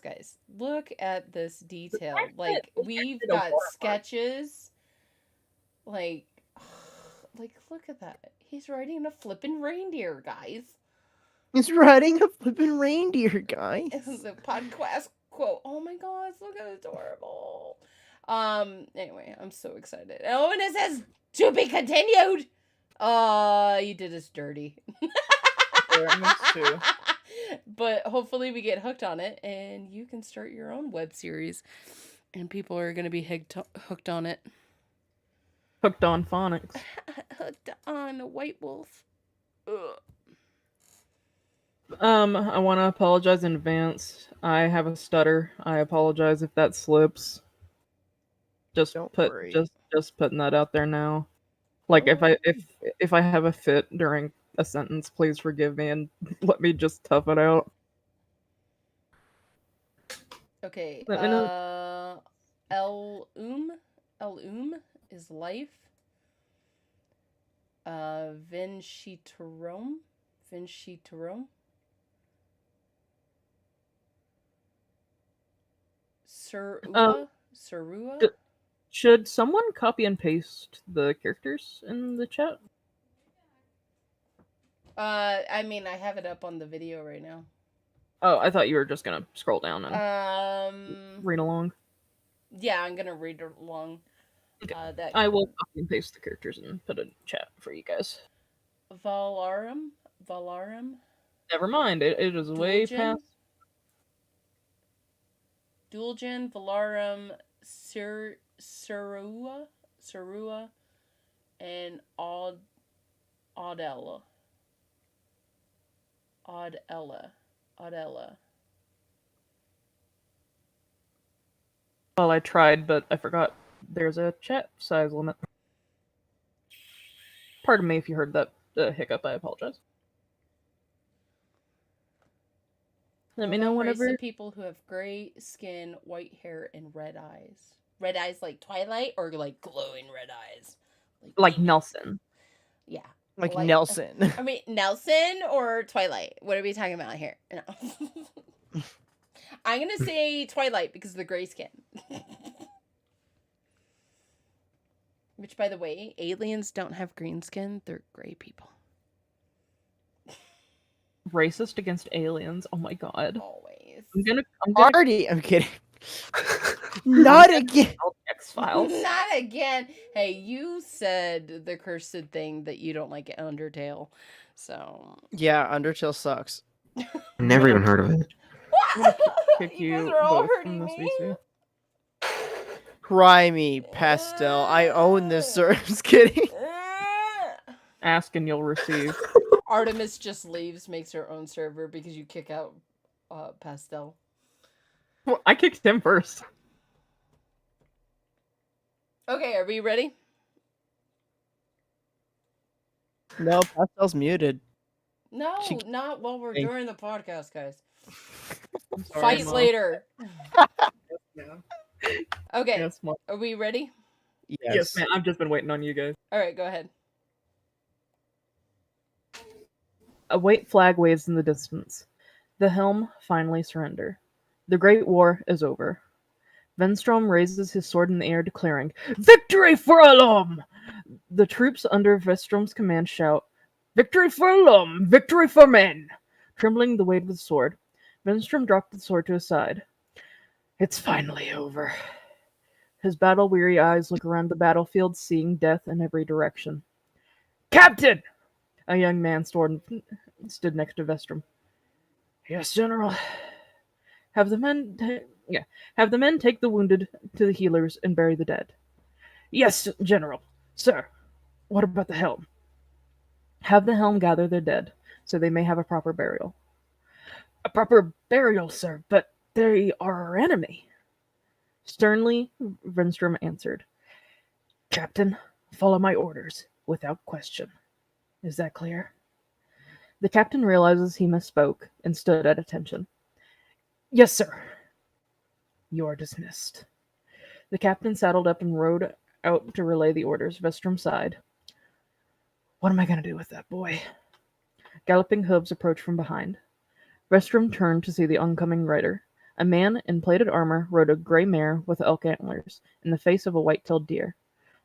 guys. Look at this detail. fact that Like, we we've did a got watermark. sketches. Like, look at that. He's riding a flippin' reindeer, guys. He's riding a flippin' reindeer, guys. The podcast quote. Oh my gosh, look at it, adorable. Anyway, I'm so excited. Oh, and it says to be continued. You did us dirty. But hopefully we get hooked on it and you can start your own web series and people are going to be hooked on it. Hooked on phonics. Hooked on a White Wolf. Ugh. I want to apologize in advance. I have a stutter. I apologize if that slips. Just Don't worry. just putting that out there now. Like if I have a fit during a sentence, please forgive me and let me just tough it out. Okay. Let me know. El is life. Vincitorum. Sarua. Should someone copy and paste the characters in the chat? I mean, I have it up on the video right now. Oh, I thought you were just gonna scroll down and read along. Yeah, I'm gonna read along. Okay. That I will copy and paste the characters and put it in chat for you guys. Valarum. Never mind. It is way past. Dulgen, Valarum, Sarua, and Audella. Audella. Well, I tried, but I forgot there's a chat size limit. Pardon me if you heard that hiccup. I apologize. Let me know Race whenever. of people who have gray skin, white hair, and red eyes. Red eyes like Twilight, or like glowing red eyes? Like Nelson. Yeah. Like Nelson. I mean, Nelson or Twilight? What are we talking about here? No. I'm going to say Twilight because of the gray skin. Which, by the way, aliens don't have green skin. They're gray people. Racist against aliens. Oh my god. Always. I'm gonna I'm kidding. Not again. X-Files. Not again. Hey, you said the cursed thing that you don't like Undertale. So. Yeah, Undertale sucks. Never even heard of it. Kick You you guys are all both hurting from this me. VC. Cry me, Pastel. I own this, sir. I'm just kidding. Ask and you'll receive. Artemis just leaves, makes her own server because you kick out Pastel. Well, I kicked him first. Okay, are we ready? No, Pastel's muted. No, She- not while we're Thank- during the podcast, guys. I'm sorry, Fight Mom. later. Yeah. Okay, Yes, Mom. are we ready? Yes, man. I've just been waiting on you guys. All right, go ahead. A white flag waves in the distance. The helm finally surrender. The Great War is over. Venstrom raises his sword in the air, declaring, "Victory for Alum!" The troops under Venstrom's command shout, "Victory for Alum! Victory for men!" Trembling the weight of the sword, Venstrom dropped the sword to his side. It's finally over. His battle-weary eyes look around the battlefield, seeing death in every direction. "Captain!" A young man stood next to Vestrum. "Yes, General. Have the men take the wounded to the healers and bury the dead." "Yes, General. Sir, what about the helm?" "Have the helm gather their dead, so they may have a proper burial." "A proper burial, sir, but they are our enemy." Sternly, Venstrom answered, "Captain, follow my orders, without question. Is that clear?" The captain realizes he misspoke and stood at attention. "Yes, sir." "You are dismissed." The captain saddled up and rode out to relay the orders. Vestrom sighed. "What am I going to do with that boy?" Galloping hooves approached from behind. Vestrom turned to see the oncoming rider. A man in plated armor rode a gray mare with elk antlers in the face of a white-tailed deer.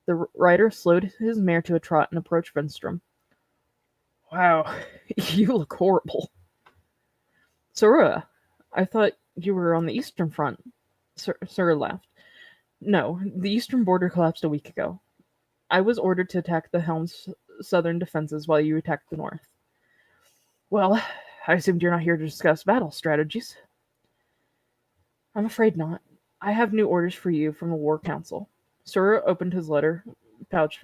The rider slowed his mare to a trot and approached Venstrom. "Wow, you look horrible." "Sarua, I thought you were on the Eastern Front." Sarua laughed. "No, the eastern border collapsed a week ago. I was ordered to attack the Helm's southern defenses while you attacked the north." "Well, I assumed you're not here to discuss battle strategies." "I'm afraid not. I have new orders for you from the War Council." Sarua opened his letter pouch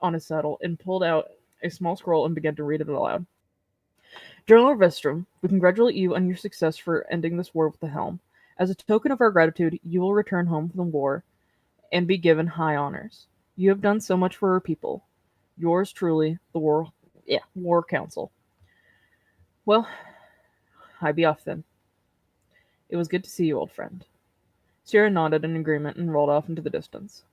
on his saddle and pulled out a small scroll and began to read it aloud. "General Vestrom, we congratulate you on your success for ending this war with the Helm. As a token of our gratitude, you will return home from the war and be given high honors. You have done so much for our people. Yours truly, the War Council." "Well, I be off then. It was good to see you, old friend." Sierra nodded in agreement and rolled off into the distance.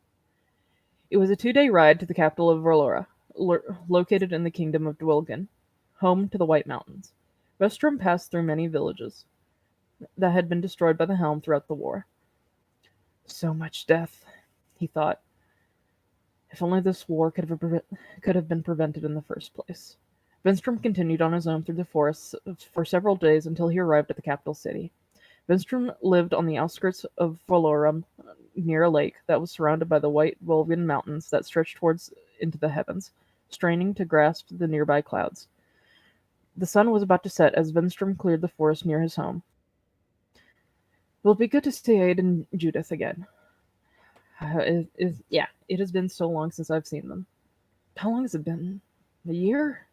It was a 2-day ride to the capital of Verlora, located in the kingdom of Dwilgan, home to the White Mountains. Vestrom passed through many villages that had been destroyed by the Helm throughout the war. So much death, he thought. If only this war could have been prevented in the first place. Venstrom continued on his own through the forests for several days until he arrived at the capital city. Venstrom lived on the outskirts of Valorum, near a lake that was surrounded by the White Wolven Mountains that stretched towards into the heavens, straining to grasp the nearby clouds. The sun was about to set as Venstrom cleared the forest near his home. "It will be good to see Aid and Judith again. It has been so long since I've seen them. How long has it been? A year?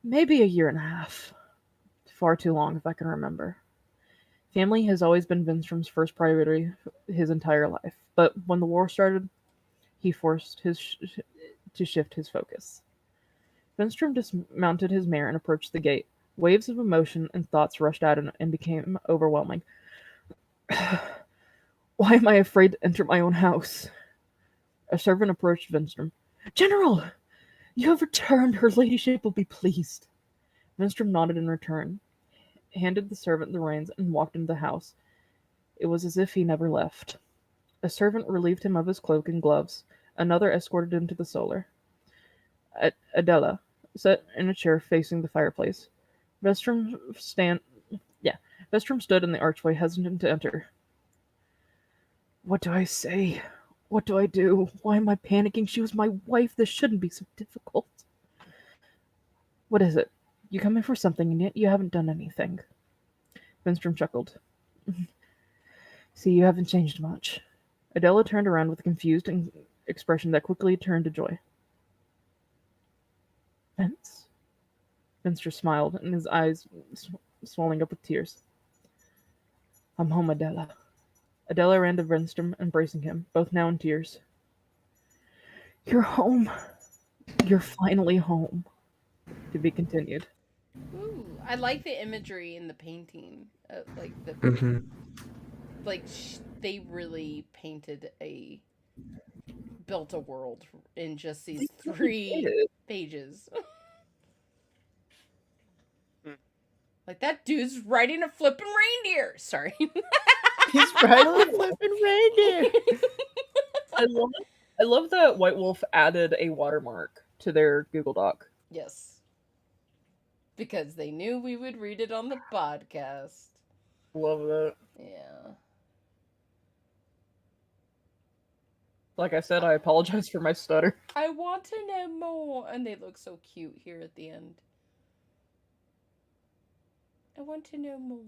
Maybe a year and a half. Far too long if I can remember. Family has always been Vinstrom's first priority his entire life, but when the war started, he forced to shift his focus. Vinstrom dismounted his mare and approached the gate. Waves of emotion and thoughts rushed at him and became overwhelming. Why am I afraid to enter my own house? A servant approached Vinstrom. General! You have returned. Her ladyship will be pleased. Vinstrom nodded in return, handed the servant the reins, and walked into the house. It was as if he never left. A servant relieved him of his cloak and gloves. Another escorted him to the solar. Adela sat in a chair facing the fireplace. Vestrom stood in the archway, hesitant to enter. What do I say? What do I do? Why am I panicking? She was my wife. This shouldn't be so difficult. What is it? You come in for something, and yet you haven't done anything. Vinstrom chuckled. See, you haven't changed much. Adela turned around with a confused expression that quickly turned to joy. Vince? Vinstrom smiled, and his eyes swelling up with tears. I'm home, Adela. Adela ran to Vinstrom, embracing him, both now in tears. You're home. You're finally home. To be continued. Ooh, I like the imagery in the painting. They really built a world in just these 3 pages. Like, that dude's riding a flippin' reindeer. Sorry. He's riding a flippin' reindeer. I love that White Wolf added a watermark to their Google Doc. Yes. Because they knew we would read it on the podcast. Love that. Yeah. Like I said, I apologize for my stutter. I want to know more. And they look so cute here at the end. I want to know more.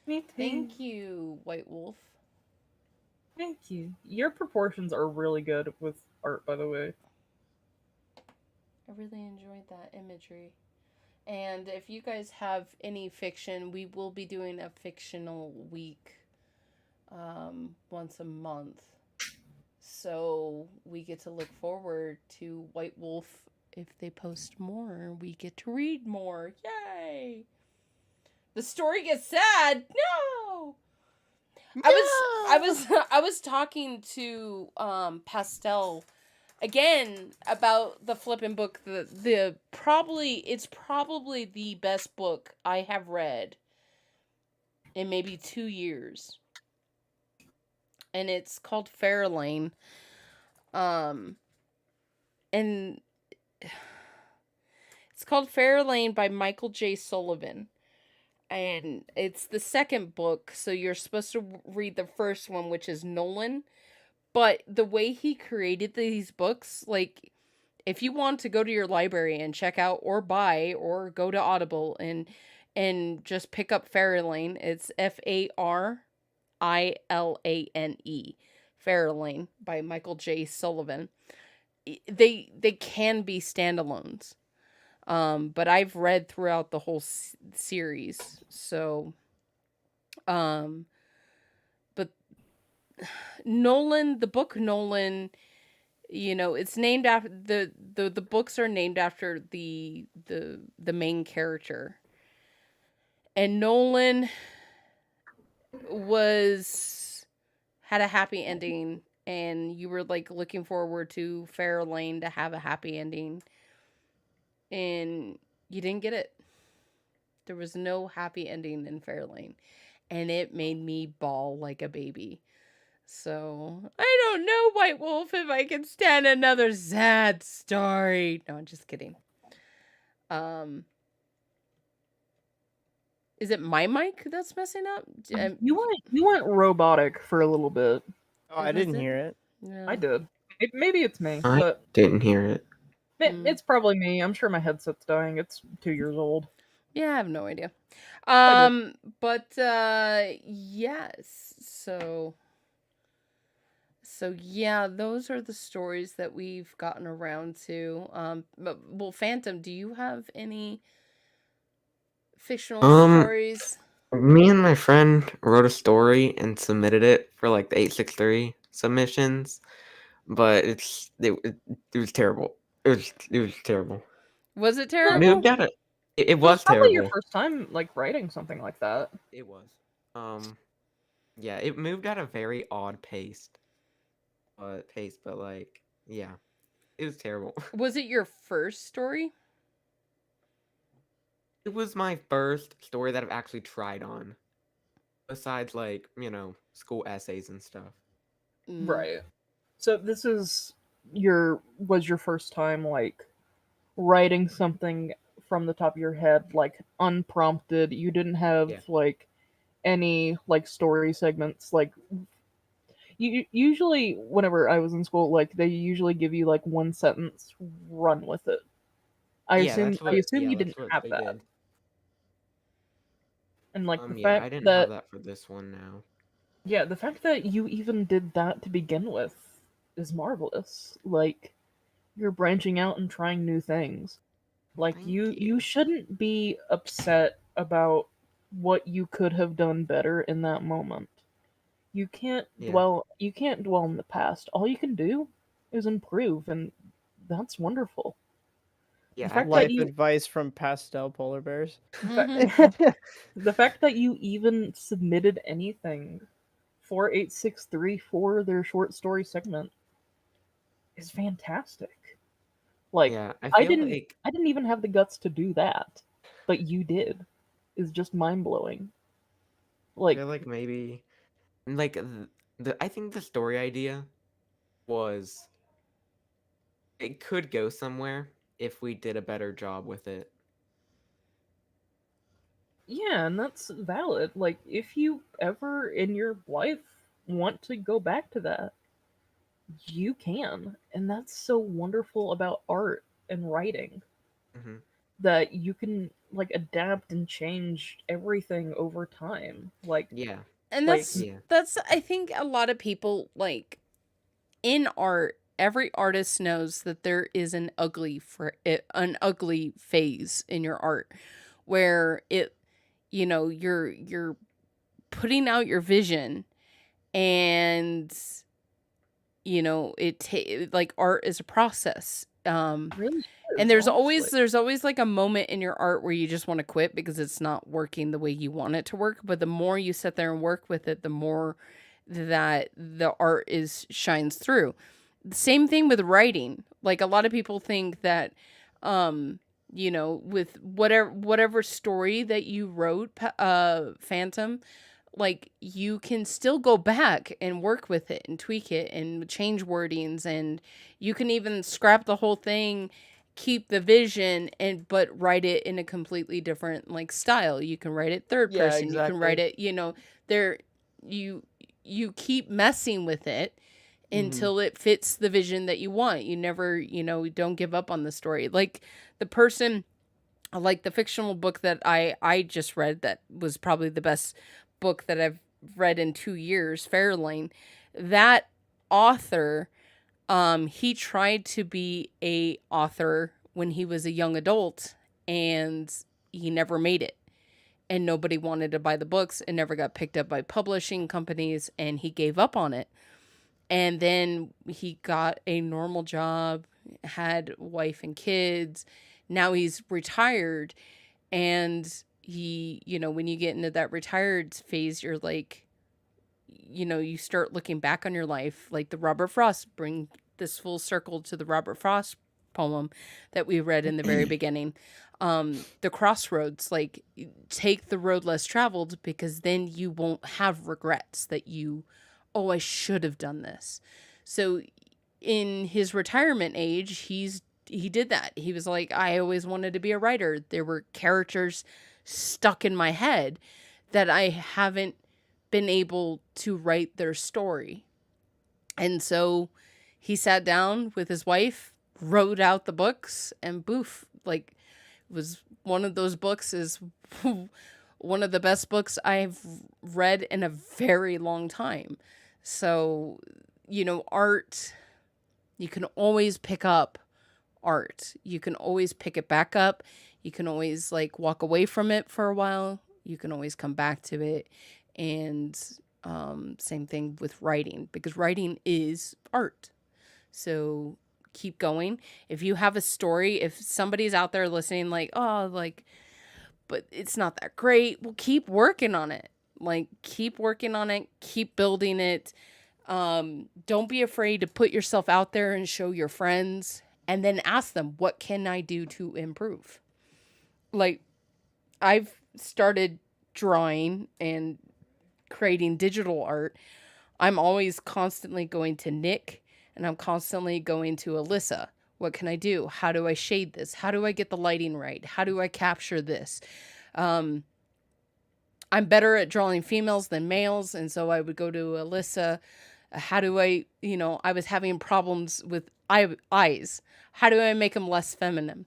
Me too. Thank you, White Wolf. Thank you. Your proportions are really good with art, by the way. I really enjoyed that imagery. And if you guys have any fiction, we will be doing a fictional week once a month. So we get to look forward to White Wolf. If they post more, we get to read more. Yay! The story gets sad. No. I was talking to Pastel again about the flippin' book. It's probably the best book I have read in maybe 2 years. And it's called Fairlane. And it's called Fairlane by Michael J. Sullivan. And it's the second book, so you're supposed to read the first one, which is Nolan. But the way he created these books, like, if you want to go to your library and check out or buy or go to Audible and just pick up Fairlane, it's Farilane, Fairlane by Michael J. Sullivan. They can be standalones. But I've read throughout the whole series, so, but Nolan, the book Nolan, it's named after the books are named after the main character, and Nolan had a happy ending, and you were like looking forward to Fairlane to have a happy ending. And you didn't get it. There was no happy ending in Fairlane. And it made me bawl like a baby. So, I don't know, White Wolf, if I can stand another sad story. No, I'm just kidding. Is it my mic that's messing up? You went robotic for a little bit. Oh, I didn't hear it. No. I did. Maybe it's me, I but didn't hear it. It's probably me. I'm sure my headset's dying. It's 2 years old. Yeah, I have no idea. But yes. So So yeah, those are the stories that we've gotten around to. Well, Phantom, do you have any fictional Um, stories? Me and my friend wrote a story and submitted it for like the 863 submissions, but it was terrible. It was terrible. Was it It That terrible? moved out of it was was probably your terrible. first time like writing something like that. It was. Um, yeah, it moved at a very odd pace, but like, yeah, it was terrible. Was it your first story? It was my first story that I've actually tried on, besides like, school essays and stuff. Mm. Right. So this is your first time like writing something from the top of your head, like unprompted. You didn't have Yeah. like any like story segments. Like usually whenever I was in school, like they usually give you like one sentence, run with it. I Yeah, assume that's I what assume you didn't that's what have they that. did. And like the Yeah, fact I didn't have that that for this one now. yeah, the fact that you even did that to begin with is marvelous. Like you're branching out and trying new things. Like Thank you you. shouldn't be upset about what you could have done better in that moment. Yeah. You can't dwell in the past. All you can do is improve, and that's wonderful. The Yeah, fact that Life you advice from pastel polar bears. the fact, Mm-hmm. the fact that you even submitted anything for 863 for their short story segment is fantastic. Like yeah, I I feel didn't like I didn't even have the guts to do that, but you did. Is just mind blowing. I Like feel like maybe like I think the story idea was it could go somewhere if we did a better job with it. yeah, and that's valid. Like if you ever in your life want to go back to that, you can. And that's so wonderful about art and writing Hmm. that you can like adapt and change everything over time. Yeah. And Like Yeah. that's I think a lot of people like in art, every artist knows that there is an ugly phase in your art where you're putting out your vision and like art is a process. really And is, honestly. there's always like a moment in your art where you just want to quit because it's not working the way you want it to work, but the more you sit there and work with it, the more that the art is shines through. The same thing with writing. Like a lot of people think that with whatever story that you wrote, Phantom, like you can still go back and work with it and tweak it and change wordings, and you can even scrap the whole thing, keep the vision, and but write it in a completely different like style. You can write it third Yeah, person, you can write exactly. it, there you you keep messing with it Hmm. until it fits the vision that you want. You never, don't give up on the story. Like the person, like the fictional book that I just read, that was probably the best book that I've read in 2 years, Fairlane. That author, he tried to be a author when he was a young adult, and he never made it. And nobody wanted to buy the books. It never got picked up by publishing companies, and he gave up on it. And then he got a normal job, had wife and kids. Now he's retired, and when you get into that retired phase, you're like, you start looking back on your life, like the Robert Frost, bring this full circle to the Robert Frost poem that we read in the very beginning. The crossroads, like take the road less traveled, because then you won't have regrets that oh, I should have done this. So in his retirement age, he did that. He was like, I always wanted to be a writer. There were characters stuck in my head that I haven't been able to write their story. And so he sat down with his wife, wrote out the books, and boof, like was one of those books is one of the best books I've read in a very long time. So, art, you can always pick up art. You can always pick it back up. You can always like walk away from it for a while. You can always come back to it. And same thing with writing, because writing is art. So keep going. If you have a story, if somebody's out there listening like, oh, like, but it's not that great, well, keep working on it. Like, keep working on it. Keep building it. Don't be afraid to put yourself out there and show your friends, and then ask them, what can I do to improve? Like, I've started drawing and creating digital art. I'm always constantly going to Nick, and I'm constantly going to Alyssa. What can I do? How do I shade this? How do I get the lighting right? How do I capture this? I'm better at drawing females than males, and so I would go to Alyssa. How do I, I was having problems with eyes. How do I make them less feminine?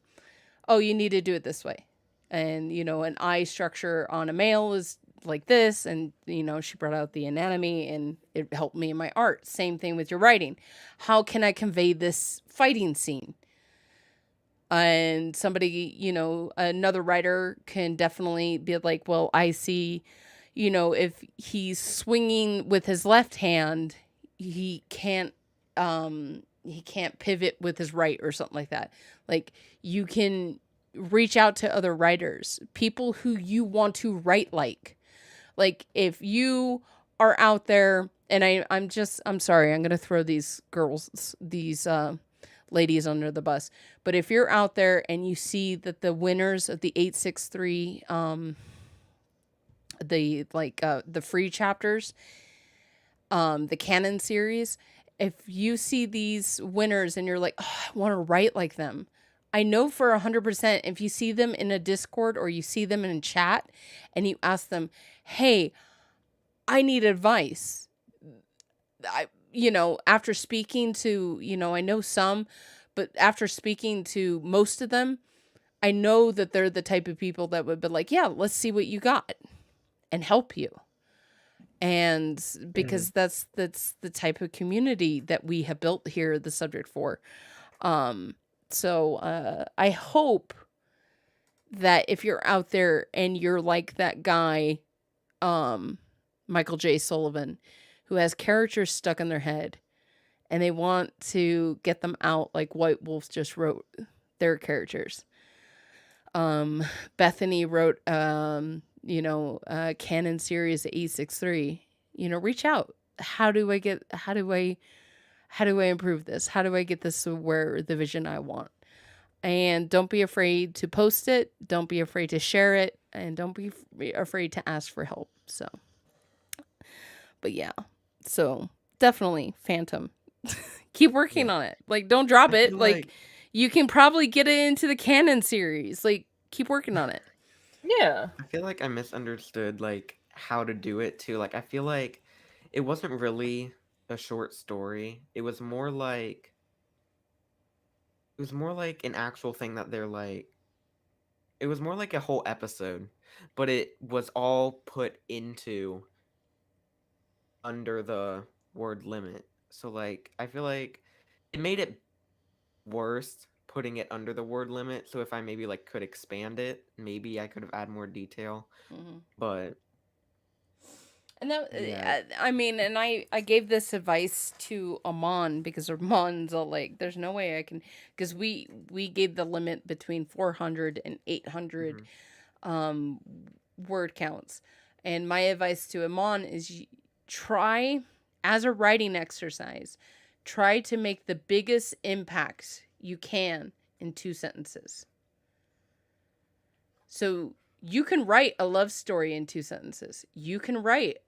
Oh, you need to do it this way. And, an eye structure on a male is like this. And, she brought out the anatomy, and it helped me in my art. Same thing with your writing. How can I convey this fighting scene? And somebody, another writer can definitely be like, well, I see, if he's swinging with his left hand, he can't pivot with his right or something like that. Like, you can reach out to other writers, people who you want to write like. Like, if you are out there, and I'm sorry, I'm going to throw these ladies under the bus. But if you're out there and you see that the winners of the 863, the free chapters, the canon series, if you see these winners and you're like, oh, I want to write like them. I know for 100%, if you see them in a Discord or you see them in a chat and you ask them, hey, I need advice. After speaking to, I know some, but after speaking to most of them, I know that they're the type of people that would be like, yeah, let's see what you got and help you. And because that's the type of community that we have built here, the subject for. So I hope that if you're out there and you're like that guy, Michael J. Sullivan, who has characters stuck in their head and they want to get them out like White Wolf just wrote their characters. Bethany wrote, canon series 863, reach out. How do I improve this? How do I get this to where the vision I want? And don't be afraid to post it. Don't be afraid to share it. And don't be afraid to ask for help. So, but yeah. So definitely Phantom. Keep working on it. Like, don't drop it. Like, you can probably get it into the canon series. Like, keep working on it. Yeah. I feel like I misunderstood, like, how to do it, too. Like, I feel like it wasn't really a short story. It was more like an actual thing that they're like, it was more like a whole episode, but it was all put into under the word limit. So, like, I feel like it made it worse putting it under the word limit. So if I maybe like could expand it, maybe I could have added more detail. But and that, yeah. I mean, and I gave this advice to Amon, because Amon's all like, there's no way I can, because we gave the limit between 400 and 800 word counts. And my advice to Amon is, try, as a writing exercise, try to make the biggest impact you can in 2 sentences. So you can write a love story in 2 sentences. You can write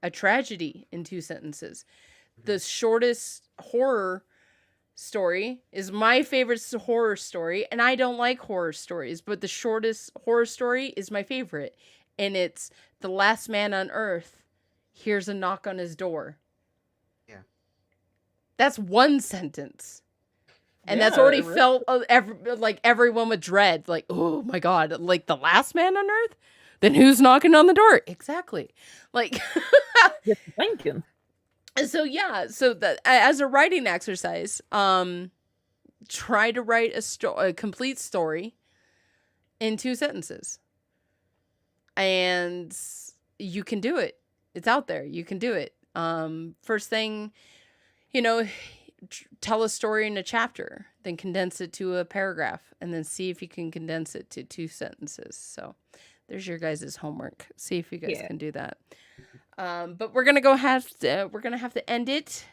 a tragedy in 2 sentences. The shortest horror story is my favorite horror story, and I don't like horror stories, but the shortest horror story is my favorite, and it's The Last Man on Earth hears a knock on his door. Yeah. That's 1 sentence. And that's already felt like everyone with dread. Like, oh my God, like the last man on Earth? Then who's knocking on the door? Exactly. Like, get thinking. So yeah, so that as a writing exercise, try to write a complete story in 2 sentences. And you can do it. It's out there. You can do it. First thing, you know, tell a story in a chapter, then condense it to a paragraph, and then see if you can condense it to 2 sentences. So there's your guys' homework. See if you guys Yeah. can do that. But we're gonna have to end it.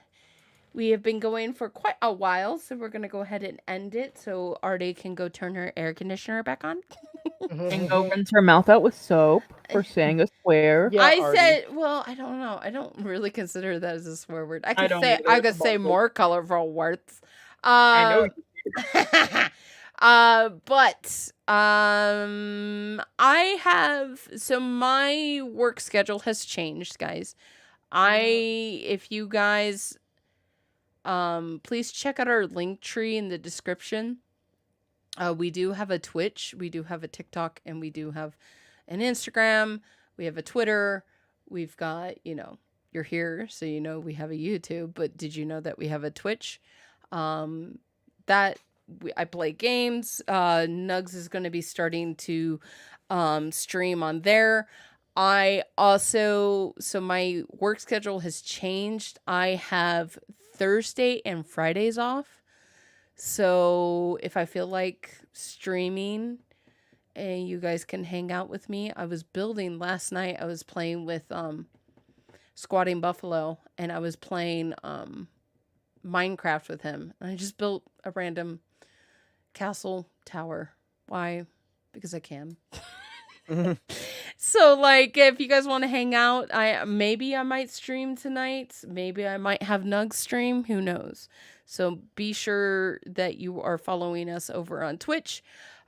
We have been going for quite a while, so we're gonna go ahead and end it so Artie can go turn her air conditioner back on. And go rinse her mouth out with soap for saying a swear. Yeah, I Artie. said, well, I don't know. I don't really consider that as a swear word. I could don't say either. I could It's a say buzzword. more colorful words. I know. But I have my work schedule has changed, guys. If you guys please check out our link tree in the description. We do have a Twitch, we do have a TikTok, and we do have an Instagram. We have a Twitter. We've got, you're here, so we have a YouTube. But did you know that we have a Twitch? I play games. Nugs is going to be starting to stream on there. I also, so my work schedule has changed. I have Thursday and Fridays off. So if I feel like streaming and you guys can hang out with me, I was building last night. I was playing with Squatting Buffalo, and I was playing Minecraft with him. And I just built a random castle tower. Why? Because I can. So if you guys want to hang out, maybe I might stream tonight. Maybe I might have Nug stream. Who knows? So be sure that you are following us over on Twitch,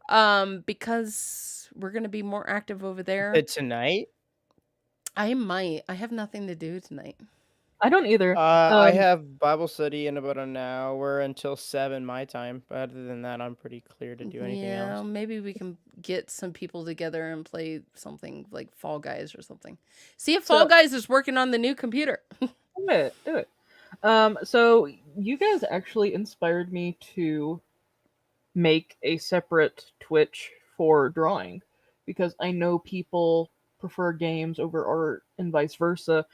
because we're gonna be more active over there. Tonight? I might. I have nothing to do tonight. I don't either. I have Bible study in about an hour until 7 my time. But other than that, I'm pretty clear to do anything else. Maybe we can get some people together and play something like Fall Guys or something. See if Fall Guys is working on the new computer. Do it. So you guys actually inspired me to make a separate Twitch for drawing, because I know people prefer games over art and vice versa.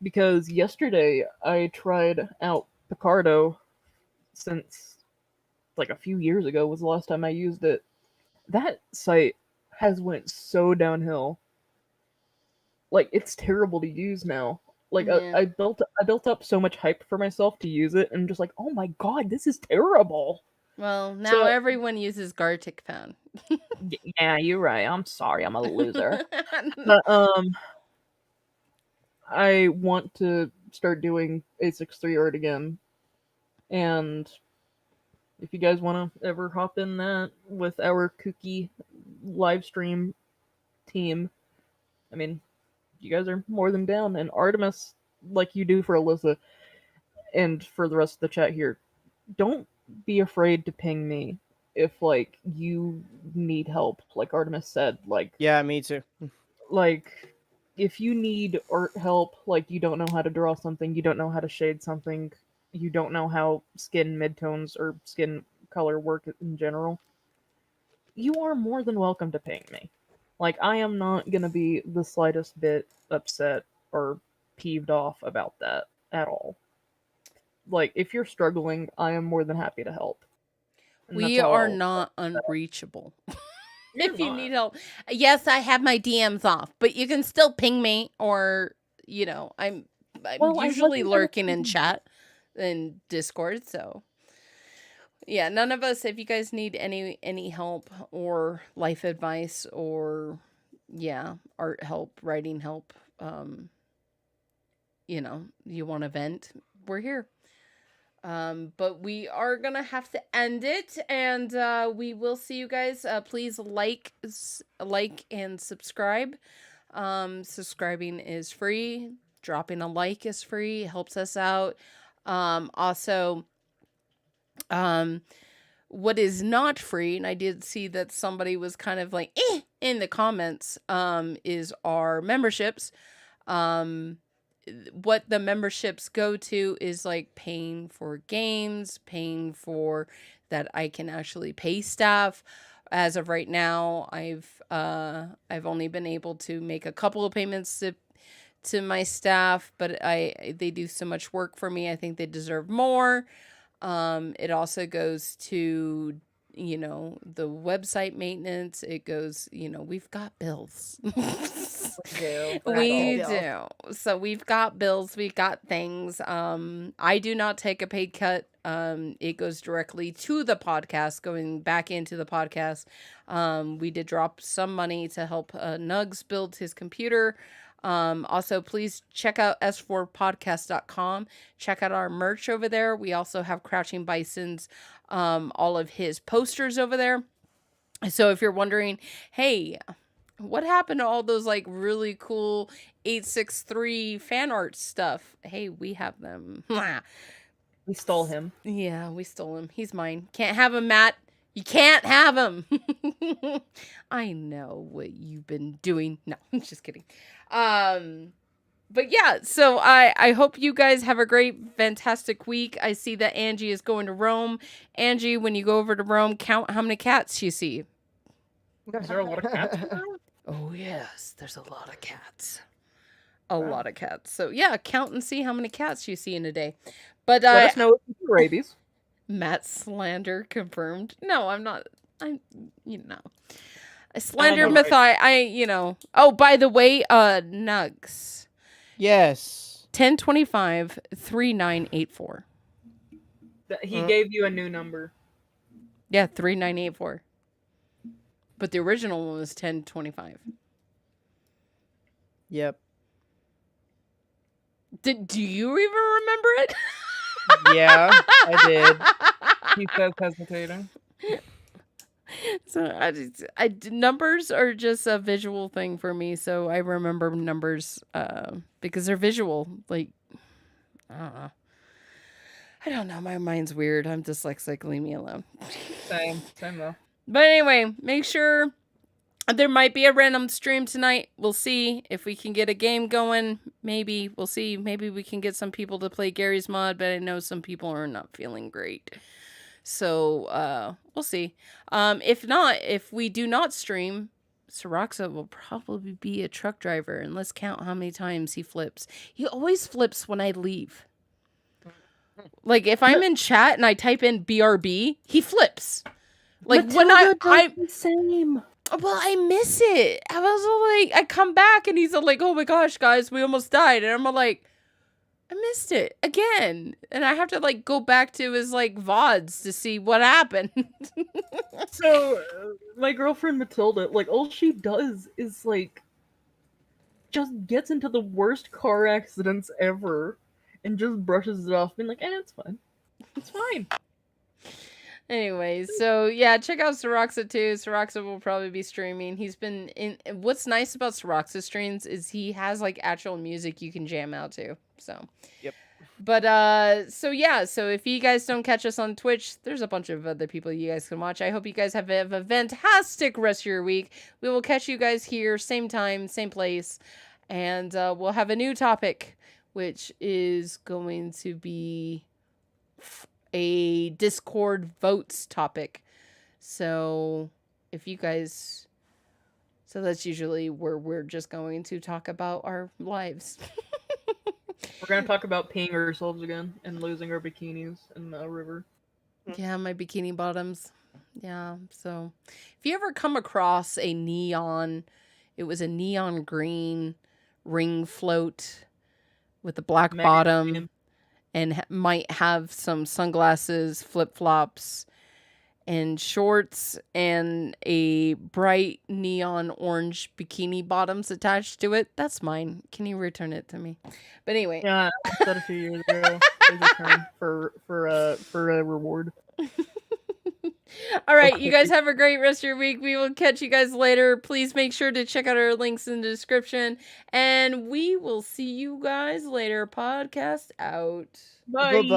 Because yesterday I tried out Picardo, since a few years ago was the last time I used it. That site has went so downhill. It's terrible to use now. I built up so much hype for myself to use it, and I'm just like, oh my god, this is terrible. Well, now everyone uses Gartic Pen. Yeah, you're right. I'm sorry, I'm a loser. But I want to start doing A63 art again, and if you guys want to ever hop in that with our kooky live stream team, I mean, you guys are more than down. And Artemis, like you do for Alyssa, and for the rest of the chat here, don't be afraid to ping me if you need help. Like Artemis said, yeah, me too. If you need art help, you don't know how to draw something, you don't know how to shade something, you don't know how skin midtones or skin color work in general, you are more than welcome to ping me. I am not gonna be the slightest bit upset or peeved off about that at all. If you're struggling, I am more than happy to help. And we that's all are I'll- not unreachable. You're If you not. need help. Yes, I have my DMs off, but you can still ping me, or I'm Well, I usually wasn't lurking in gonna- chat in Discord, so yeah, none of us, if you guys need any help or life advice or art help, writing help, you want to vent, we're here. But we are gonna have to end it, and we will see you guys. Please like and subscribe. Subscribing is free. Dropping a like is free. It helps us out. Also, what is not free, and I did see that somebody was kind of in the comments, is our memberships. what the memberships go to is like paying for games, paying for that I can actually pay staff. As of right now, I've only been able to make a couple of payments to my staff, but they do so much work for me. I think they deserve more. It also goes to, the website maintenance. It goes, we've got bills. We do. So we've got bills, we've got things. I do not take a paid cut. It goes directly to the podcast, going back into the podcast. We did drop some money to help Nugs build his computer. Also, please check out s4podcast.com. Check out our merch over there. We also have Crouching Bison's, all of his posters over there. So if you're wondering, hey, what happened to all those like really cool 863 fan art stuff? Hey, we have them. We stole him. Yeah, we stole him. He's mine. Can't have him, Matt. You can't have him. I know what you've been doing. No, I'm just kidding. But yeah, so I hope you guys have a great, fantastic week. I see that Angie is going to Rome. Angie, when you go over to Rome, count how many cats you see. Is there a lot of cats in there? Oh, yes, there's a lot of cats. A lot of cats. So, yeah, count and see how many cats you see in a day. But let us know if you see rabies. Matt slander confirmed. No, I'm not. I slander Matthias. Oh, by the way, Nugs. Yes. 1025 3984. He gave you a new number. Yeah, 3984. But the original one was 1025. Yep. Do you even remember it? Yeah, I did. He says hesitating. So numbers are just a visual thing for me. So I remember numbers because they're visual. Like, I don't know. My mind's weird. I'm dyslexic. Leave me alone. Same though. But anyway, make sure there might be a random stream tonight. We'll see if we can get a game going. Maybe we'll see. Maybe we can get some people to play Gary's mod, but I know some people are not feeling great. So we'll see. If not, if we do not stream, Siraxa will probably be a truck driver, and let's count how many times he flips. He always flips when I leave. Like if I'm in chat and I type in BRB, he flips. Like Matilda when I'm the same. Well, I miss it. I was all like, I come back and he's all like, oh my gosh, guys, we almost died. And I'm all like, I missed it again. And I have to like go back to his like VODs to see what happened. So, my girlfriend Matilda, like all she does is like, just gets into the worst car accidents ever and just brushes it off, being like, it's fine. It's fine. Anyway, so yeah, check out Siraxa too. Siraxa will probably be streaming. He's been in. What's nice about Siraxa streams is he has like actual music you can jam out to. So, yep. But so yeah, so if you guys don't catch us on Twitch, there's a bunch of other people you guys can watch. I hope you guys have a fantastic rest of your week. We will catch you guys here, same time, same place, and we'll have a new topic, which is going to be a Discord votes topic. So if you guys, so that's usually where we're just going to talk about our lives. We're going to talk about peeing ourselves again and losing our bikinis in the river. Yeah, my bikini bottoms. Yeah, so if you ever come across a neon, it was a neon green ring float with a black bottom. And might have some sunglasses, flip-flops, and shorts, and a bright neon orange bikini bottoms attached to it. That's mine. Can you return it to me? But anyway. Yeah, I said a few years ago. There's a term for a reward. All right, you guys have a great rest of your week. We will catch you guys later. Please make sure to check out our links in the description. And we will see you guys later. Podcast out. Bye. Bye-bye.